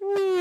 Woo!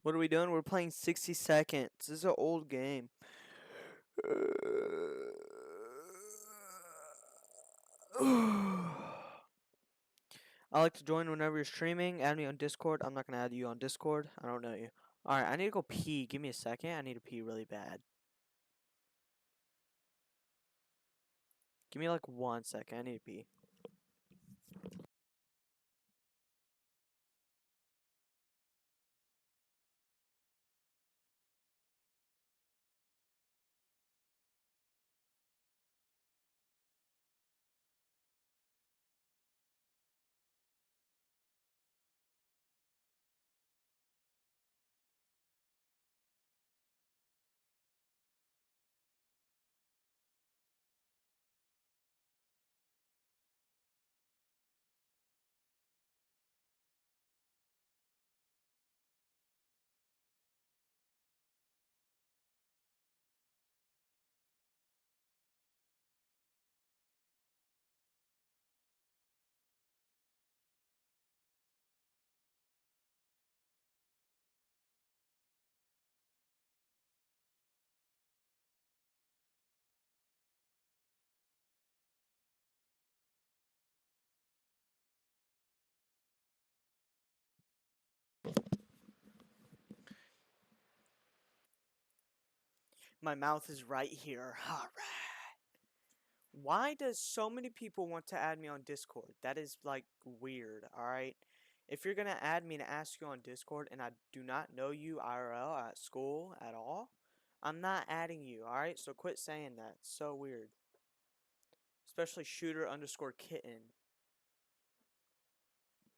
What are we doing? We're playing 60 seconds. This is an old game. I like to join whenever you're streaming. Add me on Discord. I'm not gonna add you on Discord. I don't know you. Alright, I need to go pee. Give me a second. I need to pee really bad. Give me like 1 second. I need to pee. My mouth is right here. Alright. Why does so many people want to add me on Discord? That is like weird, alright? If you're gonna add me and ask you on Discord and I do not know you IRL at school at all, I'm not adding you, alright? So quit saying that. It's so weird. Especially shooter underscore kitten.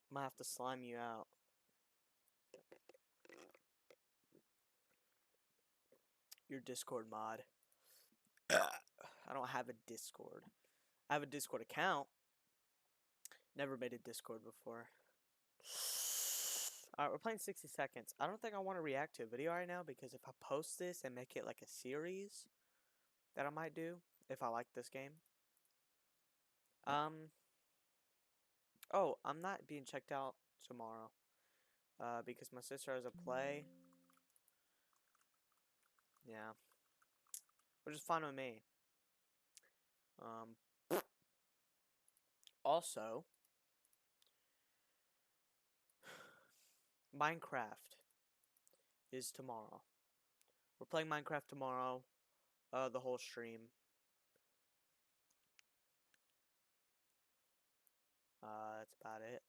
Might have to slime you out. Your Discord mod. I don't have a Discord. I have a Discord account. Never made a Discord before. Alright, we're playing 60 seconds. I don't think I want to react to a video right now because if I post this and make it like a series that I might do if I like this game. Oh, I'm not being checked out tomorrow. Because my sister has a play. Yeah. Which is fine with me. Also, Minecraft is tomorrow. We're playing Minecraft tomorrow. The whole stream. That's about it.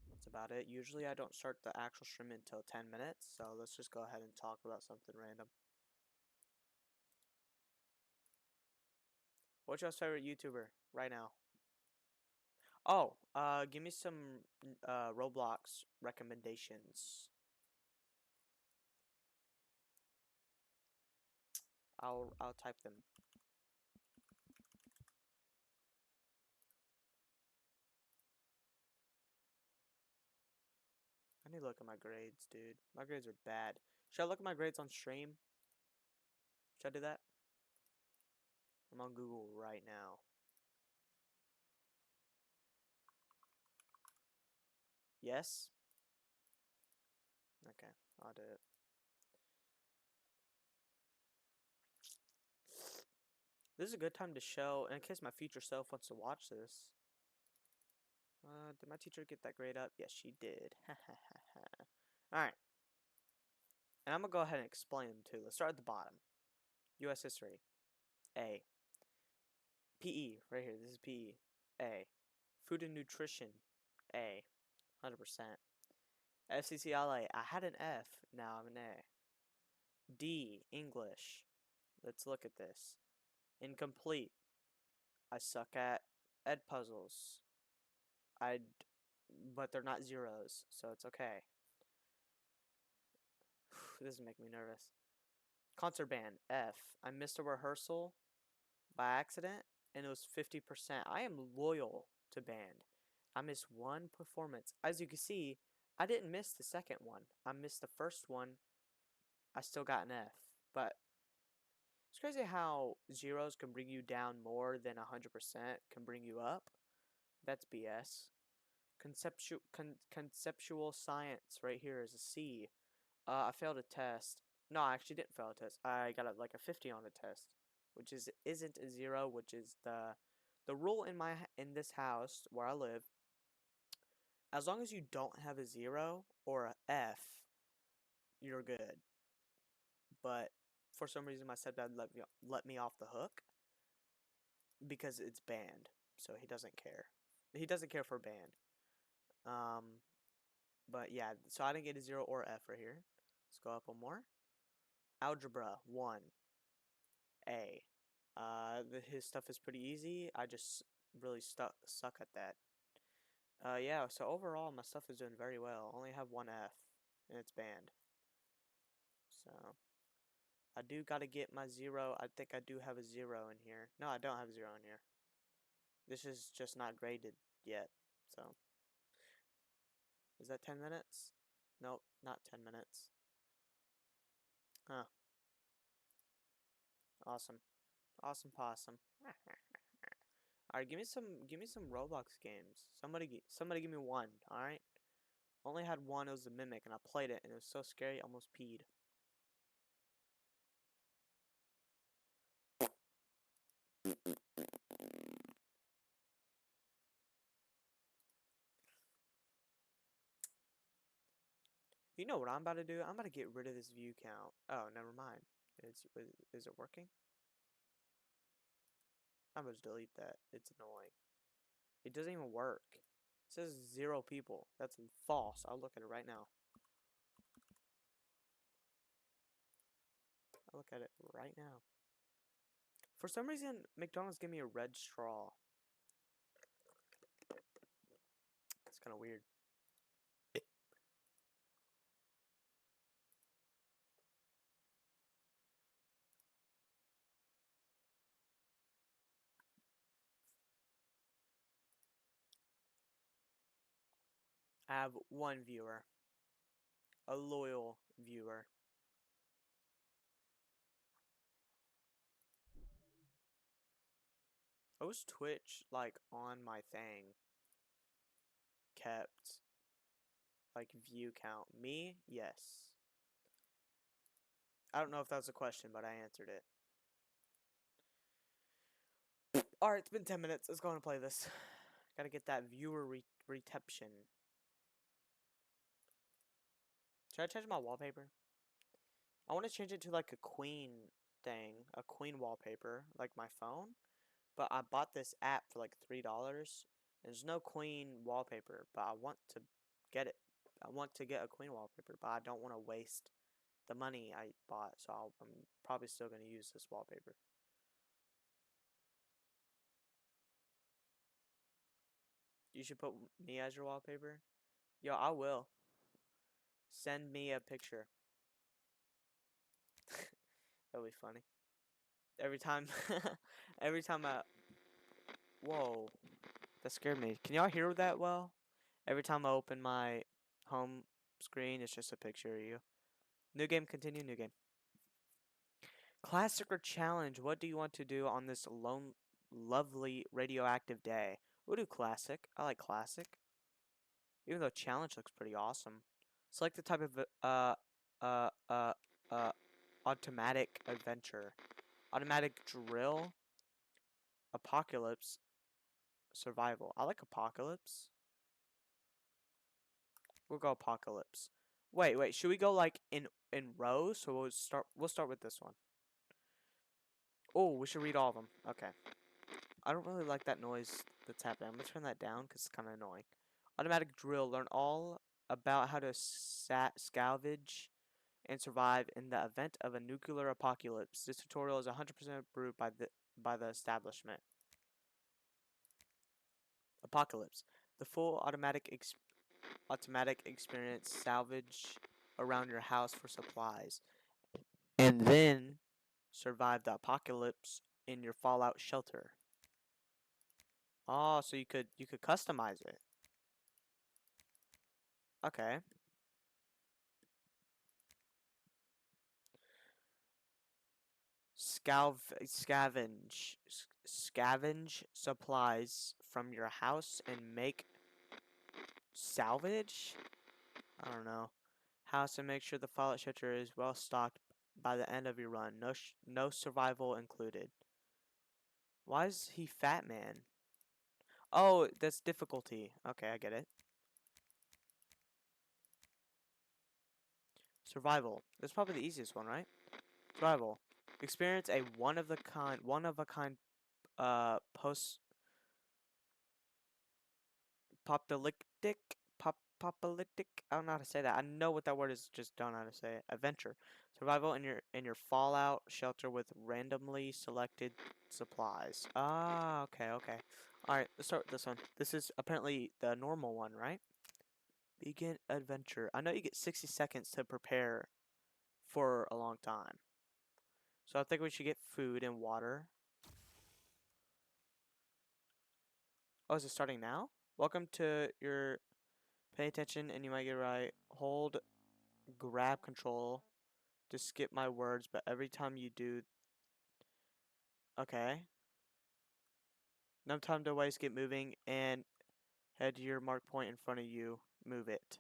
That's about it. Usually I don't start the actual stream until 10 minutes, so let's just go ahead and talk about something random. What's your favorite YouTuber right now? Oh, give me some Roblox recommendations. I'll type them. I me look at my grades, dude. My grades are bad. Should I look at my grades on stream? Should I do that? I'm on Google right now. Yes? Okay, I'll do it. This is a good time to show, in case my future self wants to watch this. Did my teacher get that grade up? Yes, she did. Alright. And I'm going to go ahead and explain them too. Let's start at the bottom. U.S. History. A. PE. Right here. This is PE. A. Food and Nutrition. A. 100%. FCCLA. I had an F. Now I'm an A. D. English. Let's look at this. Incomplete. I suck at ed puzzles. But they're not zeros, so it's okay. This is making me nervous. Concert band, F. I missed a rehearsal by accident, and it was 50%. I am loyal to band. I missed one performance. As you can see, I didn't miss the second one. I missed the first one. I still got an F. But it's crazy how zeros can bring you down more than 100% can bring you up. That's BS. Conceptual science right here is a C. I failed a test. No, I actually didn't fail a test. I got like a 50 on a test, which isn't a 0, which is the rule in this house where I live. As long as you don't have a 0 or a F, you're good. But for some reason, my stepdad let me off the hook because it's banned, so he doesn't care. He doesn't care for band. But yeah, so I didn't get a 0 or F right here. Let's go up one more. Algebra 1. A. His stuff is pretty easy. I just really suck at that. Yeah, so overall my stuff is doing very well. Only have one F, and it's banned. So, I do gotta get my 0. I think I do have a 0 in here. No, I don't have a 0 in here. This is just not graded yet, so. Is that 10 minutes? Nope, not 10 minutes. Huh. Awesome. Awesome possum. Alright, give me some Roblox games. Somebody give me one, alright? Only had one, it was a Mimic, and I played it, and it was so scary, I almost peed. You know what I'm about to do? I'm about to get rid of this view count. Oh, never mind. Is it working? I'm gonna just delete that. It's annoying. It doesn't even work. It says 0 people. That's false. I'll look at it right now. I'll look at it right now. For some reason, McDonald's gave me a red straw. It's kind of weird. I have one viewer. A loyal viewer. I was Twitch, like, on my thing kept, like, view count? Me? Yes. I don't know if that was a question, but I answered it. Alright, it's been 10 minutes. Let's go and play this. Gotta get that viewer reception. Should I change my wallpaper? I want to change it to like a queen thing, a queen wallpaper, like my phone. But I bought this app for like $3. There's no queen wallpaper, but I want to get it. I want to get a queen wallpaper, but I don't want to waste the money I bought, so I'm probably still going to use this wallpaper. You should put me as your wallpaper. Yo, I will. Send me a picture. That'll be funny. Every time, every time I... Whoa. That scared me. Can y'all hear that well? Every time I open my home screen. It's just a picture of you. New game, continue, new game. Classic or challenge? What do you want to do on this lovely radioactive day? We'll do classic. I like classic. Even though challenge looks pretty awesome. Select the type of uh uh uh automatic adventure. Automatic drill. Apocalypse. Survival. I like apocalypse. We'll go apocalypse. Wait. Should we go like in rows? So we'll start with this one. Oh, we should read all of them. Okay. I don't really like that noise that's happening. I'm gonna turn that down because it's kind of annoying. Automatic drill. Learn all about how to salvage and survive in the event of a nuclear apocalypse. This tutorial is 100% approved by the establishment. Apocalypse. The full automatic experience salvage around your house for supplies, and then survive the apocalypse in your fallout shelter. Oh, so you could customize it. Okay. Scavenge supplies from your house and make salvage? I don't know. House and make sure the fallout shelter is well stocked by the end of your run. No survival included. Why is he Fat Man? Oh, that's difficulty. Okay, I get it. Survival. That's probably the easiest one, right? Survival. Experience a one of a kind post apocalyptic apocalyptic. I don't know how to say that. I know what that word is, just don't know how to say it. Adventure. Survival in your fallout shelter with randomly selected supplies. Ah, okay. Alright, let's start with this one. This is apparently the normal one, right? Begin adventure. I know you get 60 seconds to prepare for a long time. So I think we should get food and water. Oh, is it starting now? Welcome to your... Pay attention and you might get it right. Hold grab control to skip my words, but every time you do... Okay. No time to waste, get moving, and head to your mark point in front of you. Move it.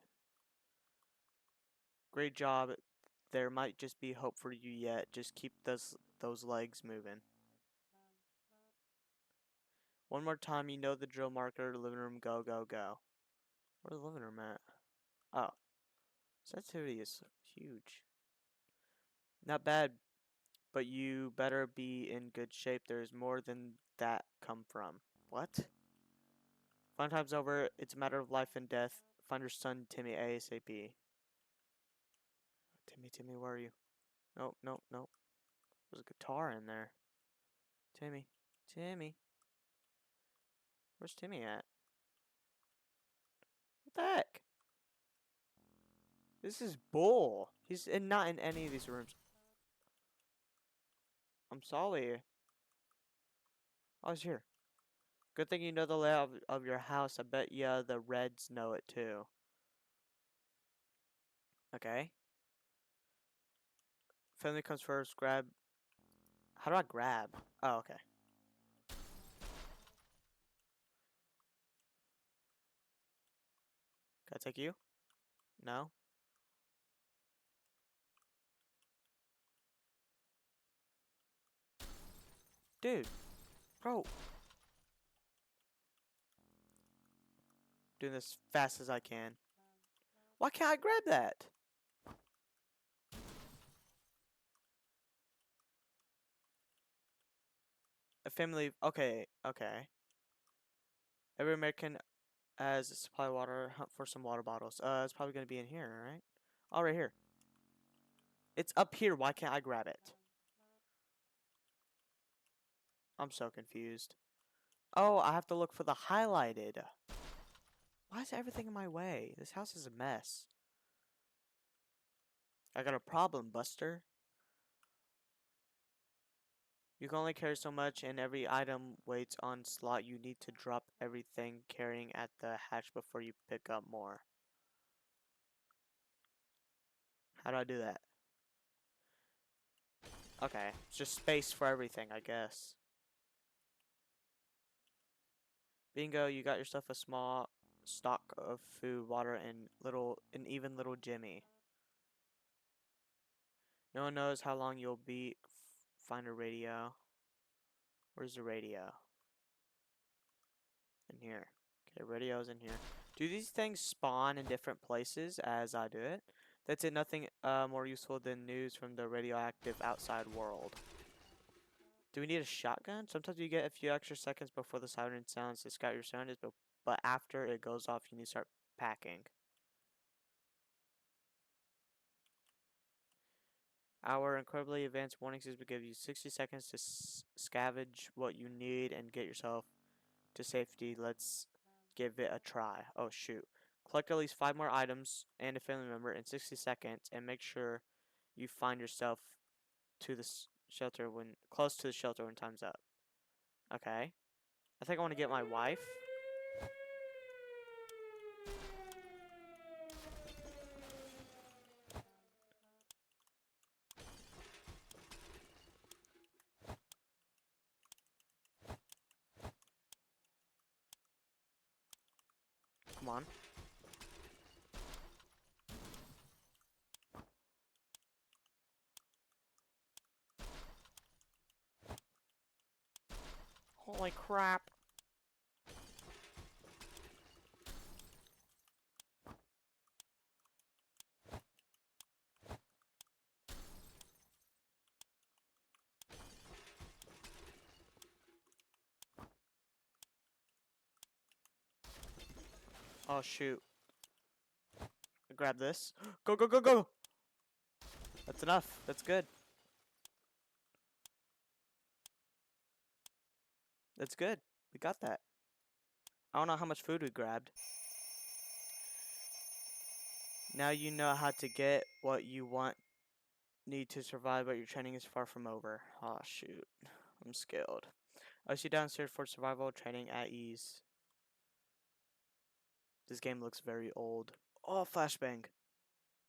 Great job. There might just be hope for you yet. Just keep those legs moving. One more time, you know the drill marker, living room, go, go, go. Where's the living room at? Oh. Sensitivity is huge. Not bad, but you better be in good shape. There's more than that come from. What? Fun time's over. It's a matter of life and death. Find your son, Timmy, ASAP. Timmy, where are you? Nope. There's a guitar in there. Timmy. Where's Timmy at? What the heck? This is bull. He's not in any of these rooms. I'm sorry. I was here. Good thing you know the layout of your house. I bet ya the Reds know it too. Okay. Family comes first. Grab. How do I grab? Oh, okay. Can I take you? No? Dude. Bro. Doing this fast as I can. Why can't I grab that? A family. Okay. Every American has a supply of water. Hunt for some water bottles. It's probably gonna be in here, right? Oh, right here. It's up here. Why can't I grab it? I'm so confused. Oh, I have to look for the highlighted. Why is everything in my way? This house is a mess. I got a problem, Buster. You can only carry so much, and every item waits on slot. You need to drop everything carrying at the hatch before you pick up more. How do I do that? Okay, it's just space for everything, I guess. Bingo, you got yourself a small stock of food, water, and even little Jimmy. No one knows how long you'll be. Find a radio. Where's the radio? In here. Okay, radio's in here. Do these things spawn in different places as I do it? That's it, nothing more useful than news from the radioactive outside world. Do we need a shotgun? Sometimes you get a few extra seconds before the siren sounds to scout your surroundings, but after it goes off, you need to start packing. Our incredibly advanced warning system will give you 60 seconds to scavenge what you need and get yourself to safety. Let's give it a try. Oh, shoot. Collect at least 5 more items and a family member in 60 seconds and make sure you find yourself to the shelter close to the shelter when time's up. Okay. I think I want to get my wife. Come on. Holy crap. Oh, shoot. Grab this. Go, go, go, go! That's enough. That's good. That's good. We got that. I don't know how much food we grabbed. Now you know how to get what you need to survive, but your training is far from over. Oh, shoot. I'm skilled. I see downstairs for survival training at ease. This game looks very old. Oh, flashbang.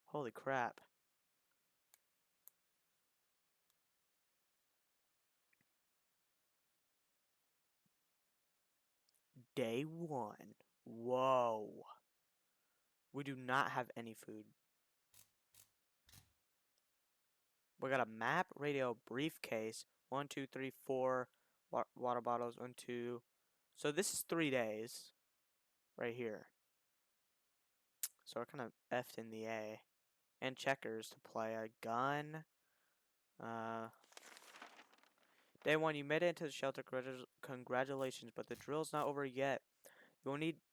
Holy crap. Day 1. Whoa. We do not have any food. We got a map, radio, briefcase. 1, 2, 3, 4 water bottles. 1, 2. So this is 3 days. Right here. So we're kind of effed in the A. And checkers to play. A gun. Day 1, you made it into the shelter. Congratulations, but the drill's not over yet.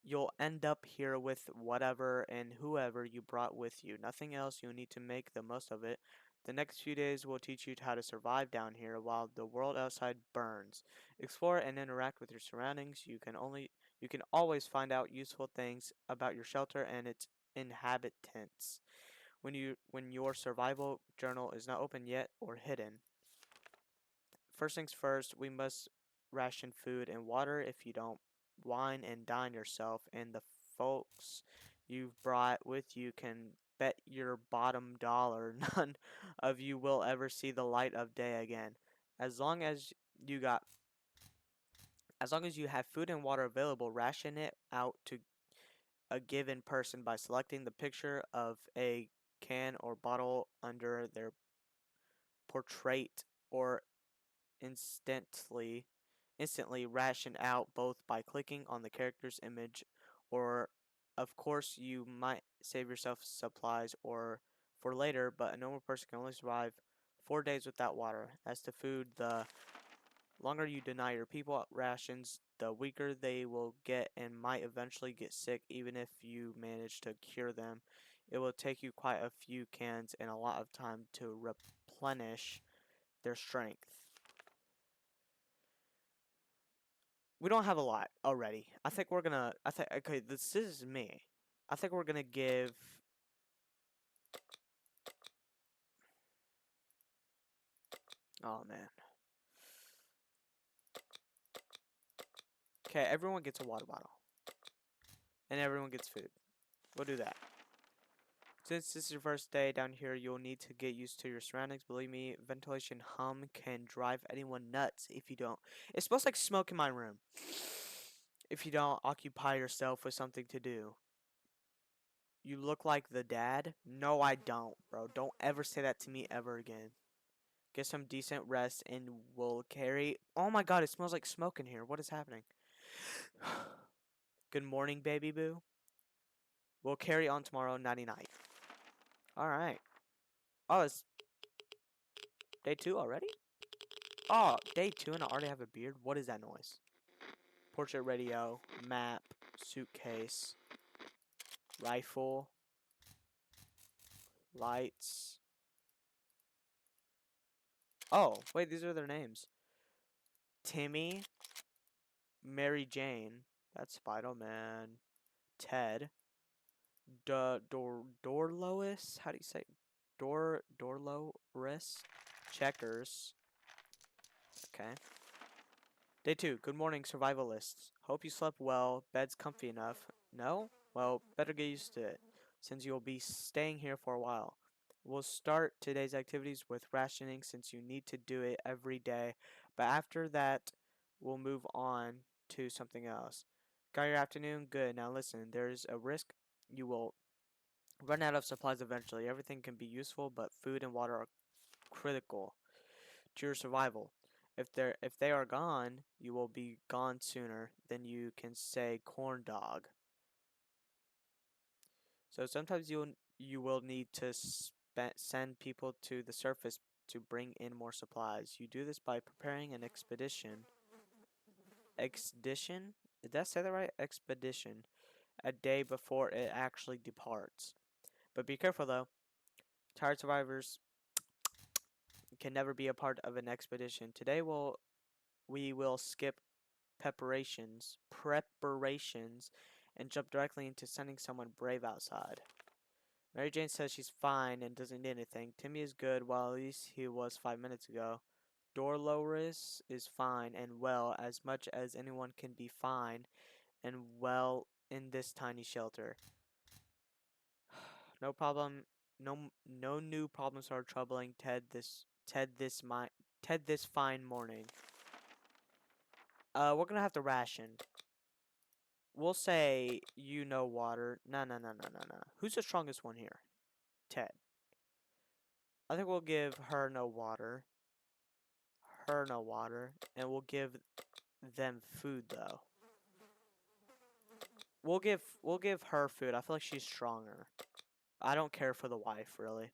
You'll end up here with whatever and whoever you brought with you. Nothing else. You'll need to make the most of it. The next few days will teach you how to survive down here while the world outside burns. Explore and interact with your surroundings. You can always find out useful things about your shelter and its inhabitants. When your survival journal is not open yet or hidden. First things first, we must ration food and water. If you don't wine and dine yourself and the folks you've brought with you can bet your bottom dollar none of you will ever see the light of day again. As long as you got as long as you have food and water available, ration it out to a given person by selecting the picture of a can or bottle under their portrait or instantly ration out both by clicking on the character's image or of course you might save yourself supplies or for later, but a normal person can only survive 4 days without water. As to food, the longer you deny your people rations, the weaker they will get and might eventually get sick even if you manage to cure them. It will take you quite a few cans and a lot of time to replenish their strength. We don't have a lot already. Okay, this is me. I think we're gonna give. Oh man. Okay, everyone gets a water bottle. And everyone gets food. We'll do that. Since this is your first day down here, you'll need to get used to your surroundings. Believe me, ventilation hum can drive anyone nuts if you don't. It smells like smoke in my room. If you don't occupy yourself with something to do. You look like the dad? No, I don't, bro. Don't ever say that to me ever again. Get some decent rest and we'll carry. Oh my god, it smells like smoke in here. What is happening? Good morning, baby boo. We'll carry on tomorrow, nighty night. Alright. Oh, it's day 2 already? Oh, day 2 and I already have a beard? What is that noise? Portrait radio, map, suitcase, rifle, lights. Oh, wait, these are their names. Timmy, Mary Jane, that's Spider-Man, Ted, Dorlois, how do you say Dorloris, Checkers, okay. Day 2, good morning survivalists. Hope you slept well, bed's comfy enough. No? Well, better get used to it, since you'll be staying here for a while. We'll start today's activities with rationing since you need to do it every day, but after that, we'll move on to something else. Got your afternoon? Good. Now listen, there's a risk you will run out of supplies eventually. Everything can be useful, but food and water are critical to your survival. If they are gone, you will be gone sooner than you can say corn dog. So sometimes you will need to send people to the surface to bring in more supplies. You do this by preparing an expedition. Expedition? Did I say that right? Expedition. A day before it actually departs. But be careful though. Tired survivors can never be a part of an expedition. Today we will skip preparations and jump directly into sending someone brave outside. Mary Jane says she's fine and doesn't need anything. Timmy is good, while at least he was 5 minutes ago. Dolores is fine and well, as much as anyone can be fine and well in this tiny shelter. No problem. No new problems are troubling Ted this fine morning. We're gonna have to ration. We'll say water. No. Who's the strongest one here? Ted. I think we'll give her no water. Her no water. And we'll give them food though. We'll give her food. I feel like she's stronger. I don't care for the wife really.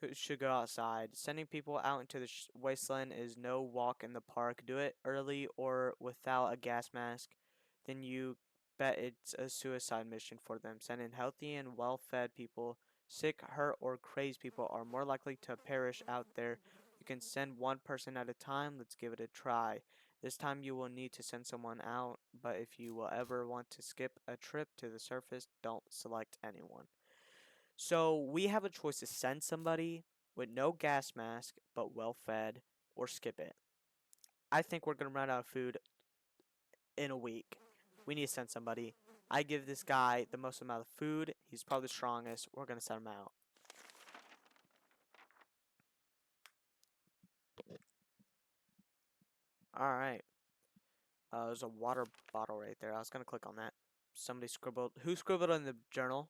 Who should go outside. Sending people out into the wasteland is no walk in the park. Do it early or without a gas mask. Then you bet it's a suicide mission for them. Sending healthy and well-fed people. Sick, hurt, or crazed people are more likely to perish out there. You can send one person at a time. Let's give it a try. This time you will need to send someone out, but if you will ever want to skip a trip to the surface, don't select anyone. So we have a choice to send somebody with no gas mask but well fed or skip it. I think we're going to run out of food in a week. We need to send somebody. I give this guy the most amount of food. He's probably the strongest. We're going to send him out. Alright. There's a water bottle right there. I was going to click on that. Somebody scribbled. Who scribbled in the journal?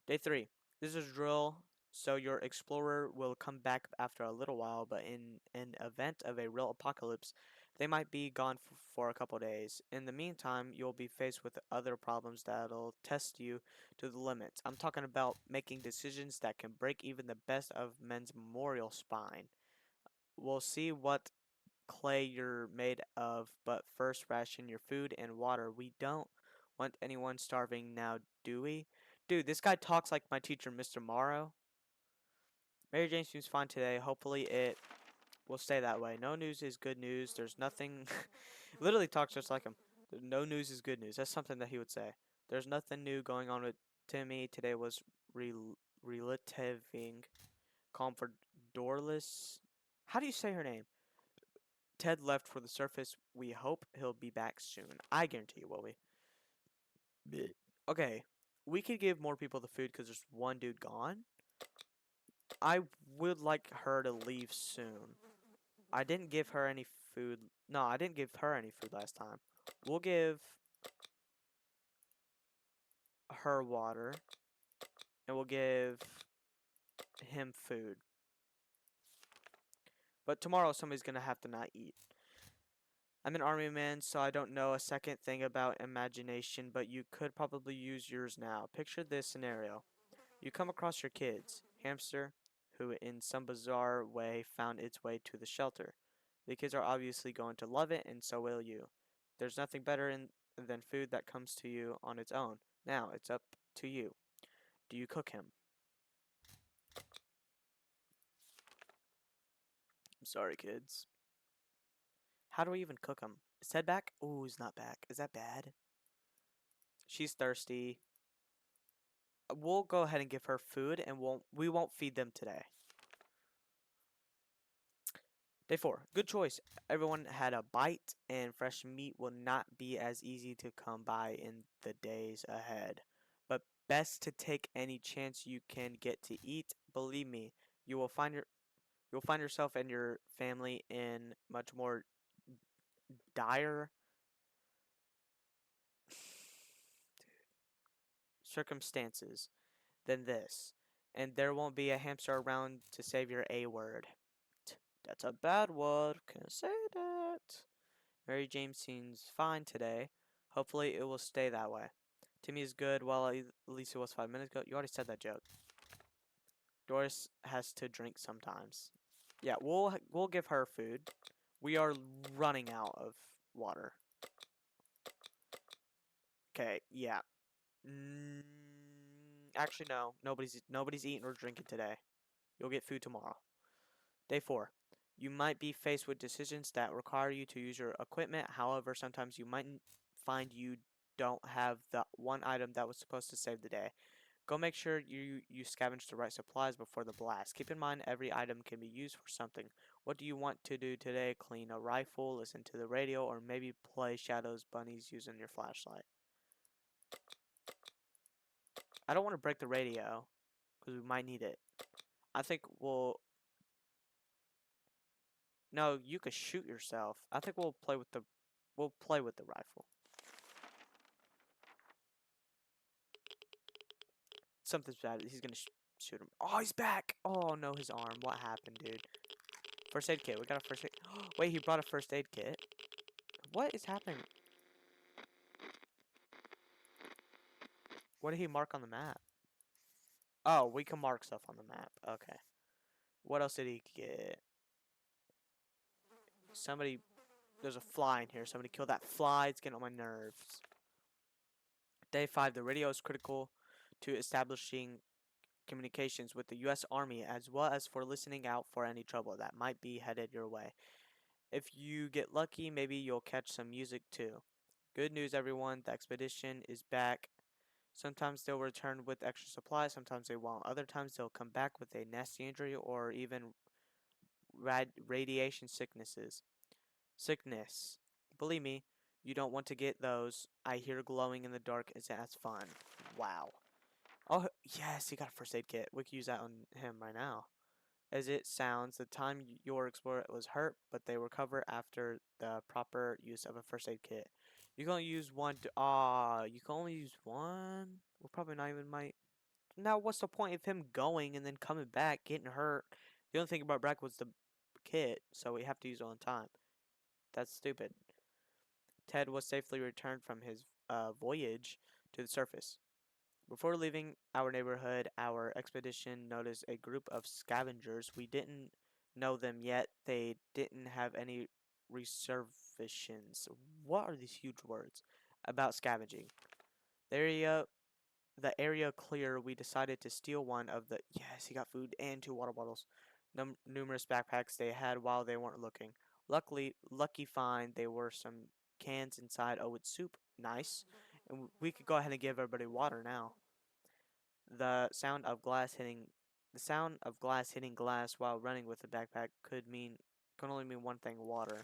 Day 3. This is drill, so your explorer will come back after a little while, but in an event of a real apocalypse, they might be gone for a couple days. In the meantime, you'll be faced with other problems that'll test you to the limits. I'm talking about making decisions that can break even the best of men's memorial spine. We'll see what clay you're made of, but first ration your food and water. We don't want anyone starving now, do we? Dude, this guy talks like my teacher, Mr. Morrow. Mary Jane seems fine today. Hopefully it will stay that way. No news is good news. There's nothing... literally talks just like him. No news is good news. That's something that he would say. There's nothing new going on with Timmy. Today was relativing comfort doorless. How do you say her name? Ted left for the surface. We hope he'll be back soon. I guarantee you will be. Okay. we could give more people the food because there's one dude gone. I would like her to leave soon. I didn't give her any food. No, I didn't give her any food last time. We'll give her water, and we'll give him food. But tomorrow somebody's gonna have to not eat. I'm an army man, so I don't know a second thing about imagination, but you could probably use yours now. Picture this scenario. You come across your kids, hamster, who in some bizarre way found its way to the shelter. The kids are obviously going to love it, and so will you. There's nothing better than food that comes to you on its own. Now, it's up to you. Do you cook him? I'm sorry, kids. How do we even cook him? Is Ted back? Ooh, he's not back. Is that bad? She's thirsty. We'll go ahead and give her food, and we won't feed them today. Day 4. Good choice. Everyone had a bite, and fresh meat will not be as easy to come by in the days ahead. But best to take any chance you can get to eat. Believe me, you will find you'll find yourself and your family in much more dire circumstances than this, and there won't be a hamster around to save your A word. That's a bad word. Can I say that? Mary Jane seems fine today. Hopefully, it will stay that way. Timmy is good. Well, at least it was 5 minutes ago. You already said that joke. Doris has to drink sometimes. Yeah, we'll give her food. We are running out of water. Okay, yeah. Actually, no. Nobody's eating or drinking today. You'll get food tomorrow. Day 4. You might be faced with decisions that require you to use your equipment. However, sometimes you might find you don't have the one item that was supposed to save the day. Go make sure you scavenge the right supplies before the blast. Keep in mind every item can be used for something. What do you want to do today? Clean a rifle, listen to the radio, or maybe play Shadows Bunnies using your flashlight? I don't want to break the radio because we might need it. I think we'll... No, you could shoot yourself. I think we'll play with the rifle. Something's bad. He's gonna shoot him. Oh, he's back. Oh no, his arm. What happened, dude? First aid kit. We got a first aid. Wait, he brought a first aid kit. What is happening? What did he mark on the map? Oh, we can mark stuff on the map. Okay. What else did he get? Somebody. There's a fly in here. Somebody kill that fly. It's getting on my nerves. Day 5. The radio is critical to establishing communications with the U.S. Army as well as for listening out for any trouble that might be headed your way. If you get lucky, maybe you'll catch some music too. Good news, everyone. The expedition is back. Sometimes they'll return with extra supplies, sometimes they won't. Other times they'll come back with a nasty injury or even radiation sicknesses. Sickness. Believe me, you don't want to get those. I hear glowing in the dark is as fun. Wow. Oh, yes, he got a first aid kit. We could use that on him right now. As it sounds, the time your explorer was hurt, but they recover after the proper use of a first aid kit. You can only use one. You can only use one. We're probably not even might. Now, what's the point of him going and then coming back, getting hurt? The only thing about Brack was the kit, so we have to use it on time. That's stupid. Ted was safely returned from his voyage to the surface. Before leaving our neighborhood, our expedition noticed a group of scavengers. We didn't know them yet. They didn't have any reservations. What are these huge words? About scavenging. The area clear, we decided to steal one of the... Yes, he got food and 2 water bottles. Numerous backpacks they had while they weren't looking. Lucky find, there were some cans inside. Oh, it's soup. Nice. And we could go ahead and give everybody water now. The sound of glass hitting glass while running with a backpack can only mean one thing: water.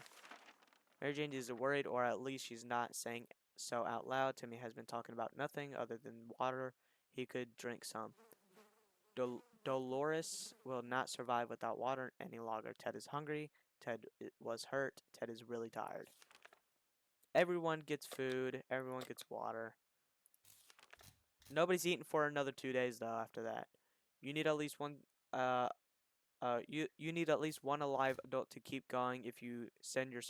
Mary Jane is worried, or at least she's not saying so out loud. Timmy has been talking about nothing other than water he could drink some. Dolores will not survive without water any longer. Ted is hungry. Ted was hurt. Ted is really tired. Everyone gets food. Everyone gets water. Nobody's eating for another 2 days though. After that, you need at least one. Uh, you need at least one alive adult to keep going. If you send your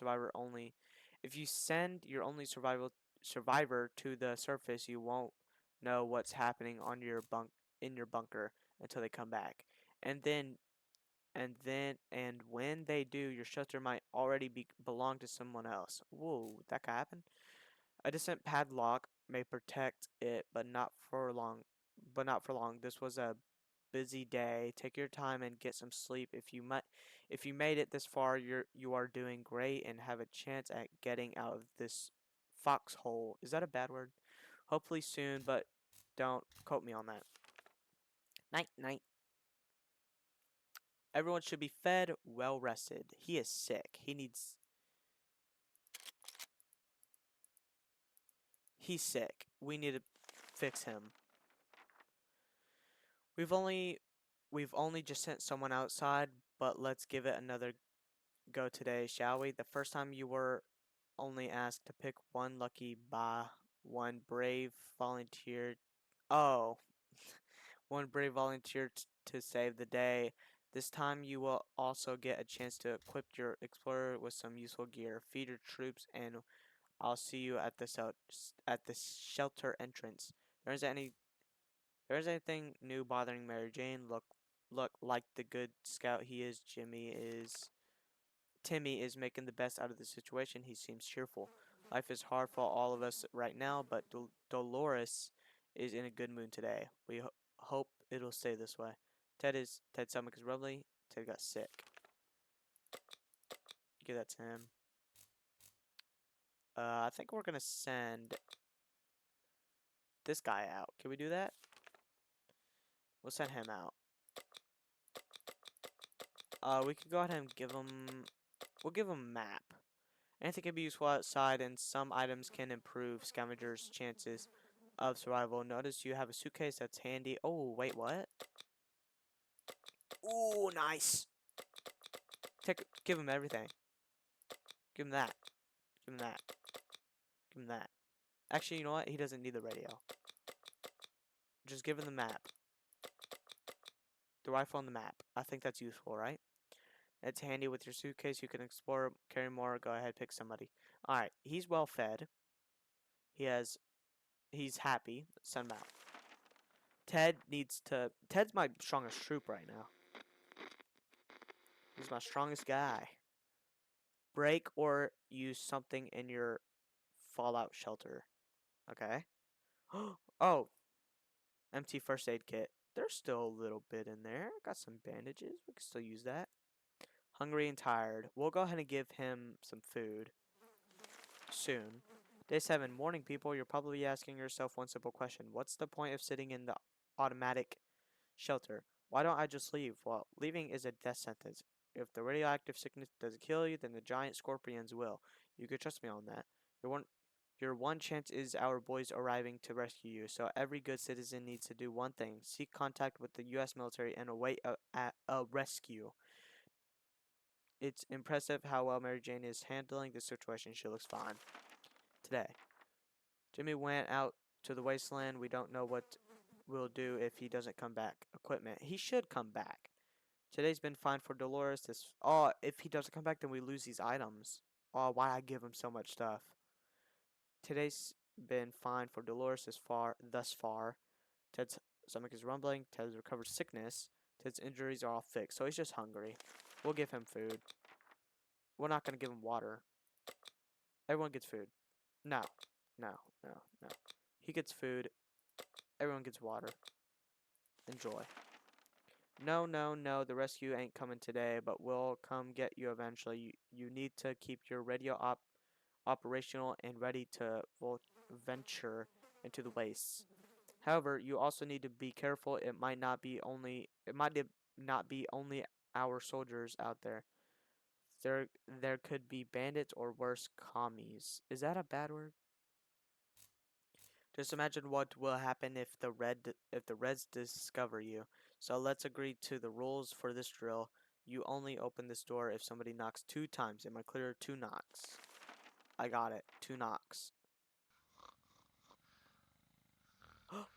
only survivor to the surface, you won't know what's happening on your in your bunker until they come back. And then and when they do, your shelter might already belong to someone else. Whoa, that could happen. A distant padlock may protect it, but not for long. But not for long. This was a busy day. Take your time and get some sleep. If you made it this far, you are doing great and have a chance at getting out of this foxhole. Is that a bad word? Hopefully soon, but don't quote me on that. Night night. Everyone should be fed, well rested. He is sick. He's sick. We need to fix him. We've only we've only just sent someone outside, but let's give it another go today, shall we? The first time you were only asked to pick one lucky one brave volunteer. Oh, one brave volunteer to save the day. This time you will also get a chance to equip your explorer with some useful gear. Feed your troops, and I'll see you at the shelter entrance. There isn't any there isn't anything new bothering Mary Jane. Look like the good scout he is. Timmy is making the best out of the situation. He seems cheerful. Life is hard for all of us right now, but Dolores is in a good mood today. We hope it'll stay this way. Ted's stomach is rumbling. Ted got sick. Give that to him. I think we're gonna send this guy out. Can we do that? We'll send him out. We could go ahead and we'll give him a map. Anything can be useful outside, and some items can improve scavengers' chances of survival. Notice you have a suitcase that's handy. Oh, wait, what? Ooh, nice. Give him everything. Give him that. Give him that. Give him that. Actually, you know what? He doesn't need the radio. Just give him the map. The rifle and the map. I think that's useful, right? It's handy with your suitcase. You can explore, carry more. Go ahead, pick somebody. Alright, he's well fed. He's happy. Send him out. Ted's my strongest troop right now. He's my strongest guy. Break or use something in your fallout shelter. Okay. Oh, empty first aid kit. There's still a little bit in there. Got some bandages. We can still use that. Hungry and tired. We'll go ahead and give him some food soon. Day 7. Morning, people. You're probably asking yourself one simple question. What's the point of sitting in the automatic shelter? Why don't I just leave? Well, leaving is a death sentence. If the radioactive sickness doesn't kill you, then the giant scorpions will. You can trust me on that. Your one chance is our boys arriving to rescue you, so every good citizen needs to do one thing. Seek contact with the U.S. military and await a rescue. It's impressive how well Mary Jane is handling the situation. She looks fine. Today, Jimmy went out to the wasteland. We don't know what we'll do if he doesn't come back. Equipment. He should come back. Today's been fine for Dolores. If he doesn't come back, then we lose these items. Oh, why I give him so much stuff? Today's been fine for Dolores thus far. Ted's stomach is rumbling. Ted's recovered sickness. Ted's injuries are all fixed, so he's just hungry. We'll give him food. We're not gonna give him water. Everyone gets food. No. No. No. No. He gets food. Everyone gets water. Enjoy. No, no, no, the rescue ain't coming today, but we'll come get you eventually. You need to keep your radio operational and ready to venture into the wastes. However, you also need to be careful. It might not be only our soldiers out there. There could be bandits or worse, commies. Is that a bad word? Just imagine what will happen if the Reds discover you. So let's agree to the rules for this drill. You only open this door if somebody knocks 2 times. Am I clear? 2 knocks. I got it. 2 knocks.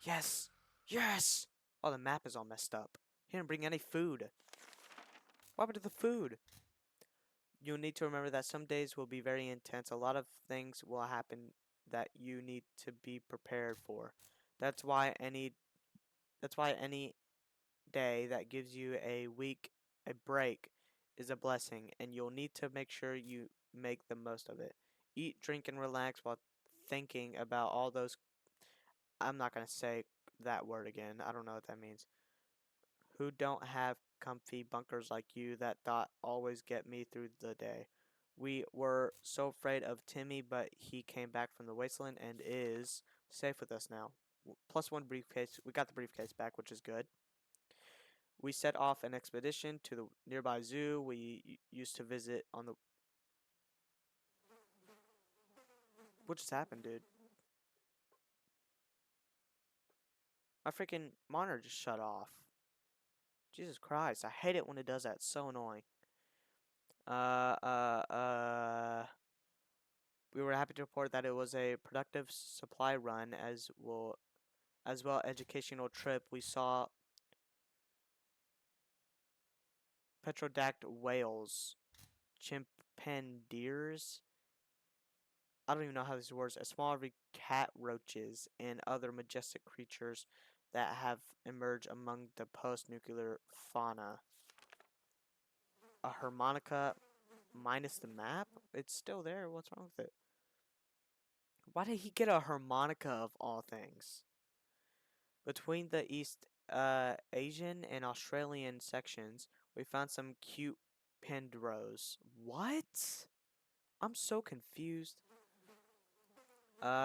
Yes! Yes! Oh, the map is all messed up. He didn't bring any food. What happened to the food? You'll need to remember that some days will be very intense. A lot of things will happen that you need to be prepared for. That's why any that's why any day that gives you a break is a blessing, and you'll need to make sure you make the most of it. Eat, drink, and relax while thinking about all those. I'm not going to say that word again. I don't know what that means. Who don't have comfy bunkers like you that thought always get me through the day. We were so afraid of Timmy, but he came back from the wasteland and is safe with us now. +1 briefcase. We got the briefcase back, which is good. We set off an expedition to the nearby zoo we used to visit on the. What just happened, dude? My freaking monitor just shut off. Jesus Christ, I hate it when it does that. It's so annoying. Uh, uh, uh. We were happy to report that it was a productive supply run as well educational trip. We saw petrodactyl whales, chimpandeers, I don't even know how these words, a small cat roaches, and other majestic creatures that have emerged among the post-nuclear fauna. A harmonica minus the map? It's still there. What's wrong with it? Why did he get a harmonica of all things? Between the East Asian and Australian sections, we found some cute pendros. What? I'm so confused.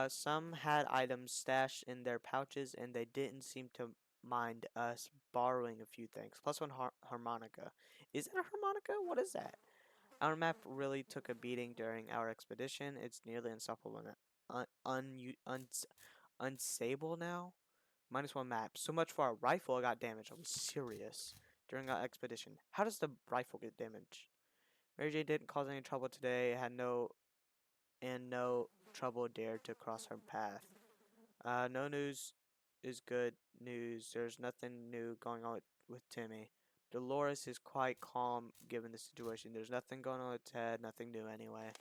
Some had items stashed in their pouches and they didn't seem to mind us borrowing a few things. +1 harmonica. Is it a harmonica? What is that? Our map really took a beating during our expedition. It's nearly unstoppable now. Unsable now. -1 map. So much for our rifle. I got damaged. I'm serious. During our expedition. How does the rifle get damaged? Mary Jane didn't cause any trouble today. Had no trouble dared to cross her path. No news is good news. There's nothing new going on with Timmy. Dolores is quite calm given the situation. There's nothing going on with Ted. Nothing new anyway.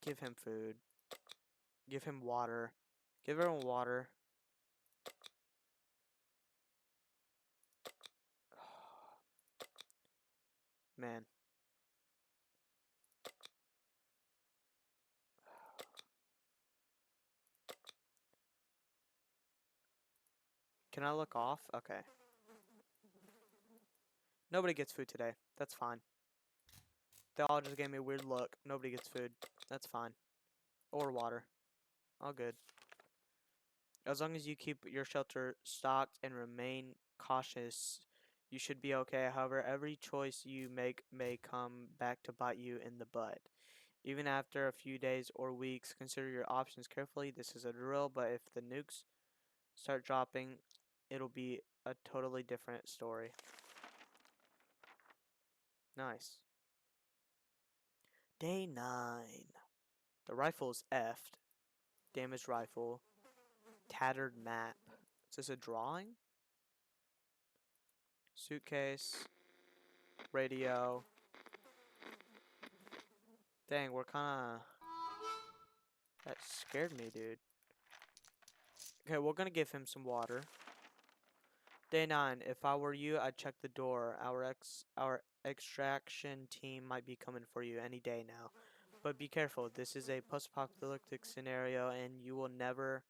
Give him food. Give him water. Give everyone water. Man. Can I look off? Okay. Nobody gets food today. That's fine. They all just gave me a weird look. Nobody gets food. That's fine. Or water. All good. As long as you keep your shelter stocked and remain cautious, you should be okay. However, every choice you make may come back to bite you in the butt. Even after a few days or weeks, consider your options carefully. This is a drill, but if the nukes start dropping, it'll be a totally different story. Nice. Day 9. The rifle is effed. Damaged rifle. Tattered map. Is this a drawing? Suitcase. Radio. Dang, we're kinda... That scared me, dude. Okay, we're gonna give him some water. Day 9. If I were you, I'd check the door. Our extraction team might be coming for you any day now. But be careful. This is a post-apocalyptic scenario, and you will never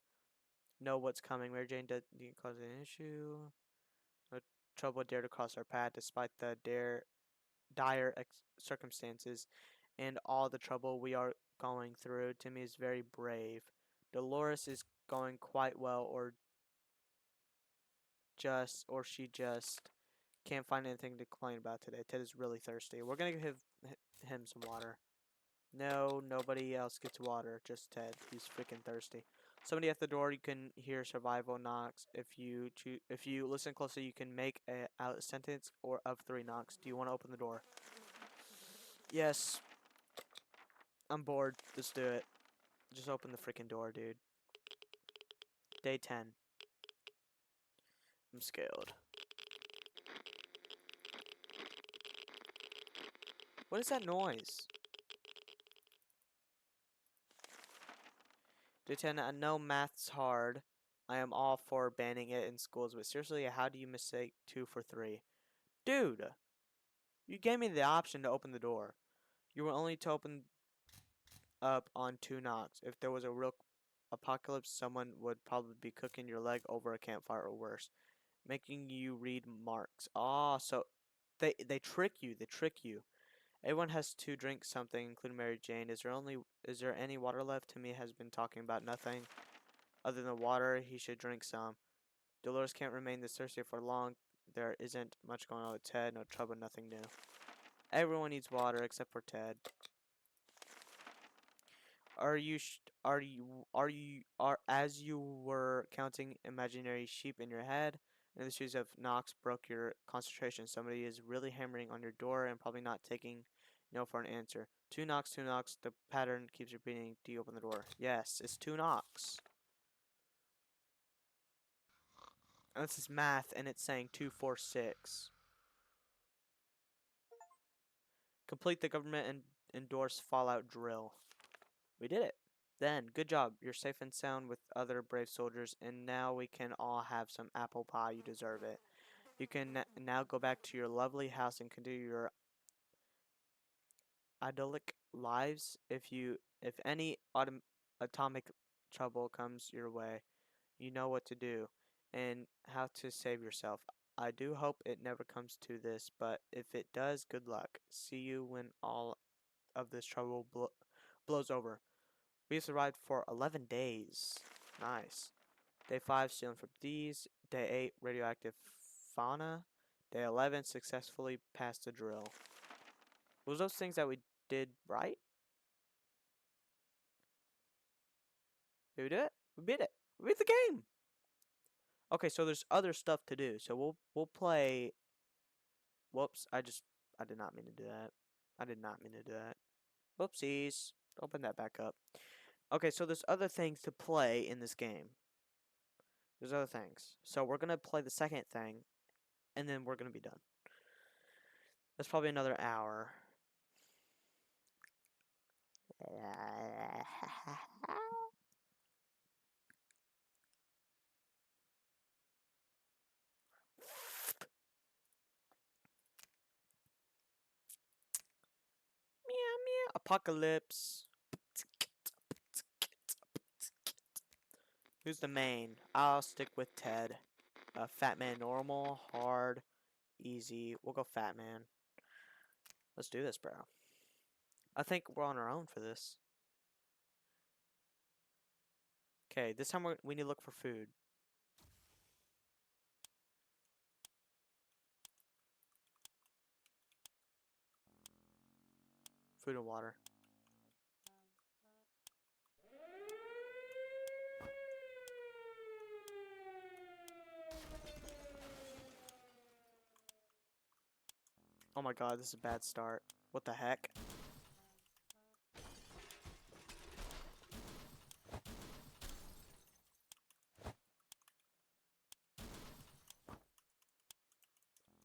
know what's coming. Mary Jane didn't cause an issue. No trouble dare to cross our path, despite the dire circumstances and all the trouble we are going through. Timmy is very brave. Dolores is going quite well, or she just can't find anything to complain about today. Ted is really thirsty. We're gonna give him some water. No, nobody else gets water. Just Ted. He's freaking thirsty. Somebody at the door. You can hear survival knocks. If you listen closely, you can make a sentence or of 3 knocks. Do you want to open the door? Yes. I'm bored. Let's do it. Just open the freaking door, dude. Day 10. I'm scared. What is that noise? Day 10. I know math's hard. I am all for banning it in schools, but seriously, how do you mistake 2 for 3? Dude, you gave me the option to open the door. You were only to open up on 2 knocks. If there was a real apocalypse, someone would probably be cooking your leg over a campfire or worse, making you read marks. Ah, so they trick you. They trick you. Everyone has to drink something, including Mary Jane. Is there any water left? Timmy has been talking about nothing other than water. He should drink some. Dolores can't remain this thirsty for long. There isn't much going on with Ted. No trouble, nothing new. Everyone needs water except for Ted. Are as you were counting imaginary sheep in your head, and the shoes of Knox broke your concentration. Somebody is really hammering on your door and probably not taking no for an answer. 2 knocks, 2 knocks. The pattern keeps repeating. Do you open the door? Yes, it's 2 knocks. And this is math, and it's saying 2, 4, 6. Complete the government and endorsed Fallout drill. We did it. Then, good job. You're safe and sound with other brave soldiers, and now we can all have some apple pie. You deserve it. You can now go back to your lovely house and continue your idyllic lives. If any atomic trouble comes your way, you know what to do and how to save yourself. I do hope it never comes to this, but if it does, good luck. See you when all of this trouble blows over. We survived for 11 days. Nice. Day 5, stealing from these. Day 8, radioactive fauna. Day 11, successfully passed the drill. Was those things that we did right? Did we do it? We beat it. We beat the game. Okay, so there's other stuff to do. So we'll play. Whoops! I did not mean to do that. I did not mean to do that. Whoopsies. Open that back up. Okay, so there's other things to play in this game. There's other things. So we're gonna play the second thing, and then we're gonna be done. That's probably another hour. Meow meow. Apocalypse. Who's the main? I'll stick with Ted. Fat man, normal, hard, easy. We'll go fat man. Let's do this, bro. I think we're on our own for this. Okay, this time we need to look for food. Food and water. Oh my god, this is a bad start. What the heck?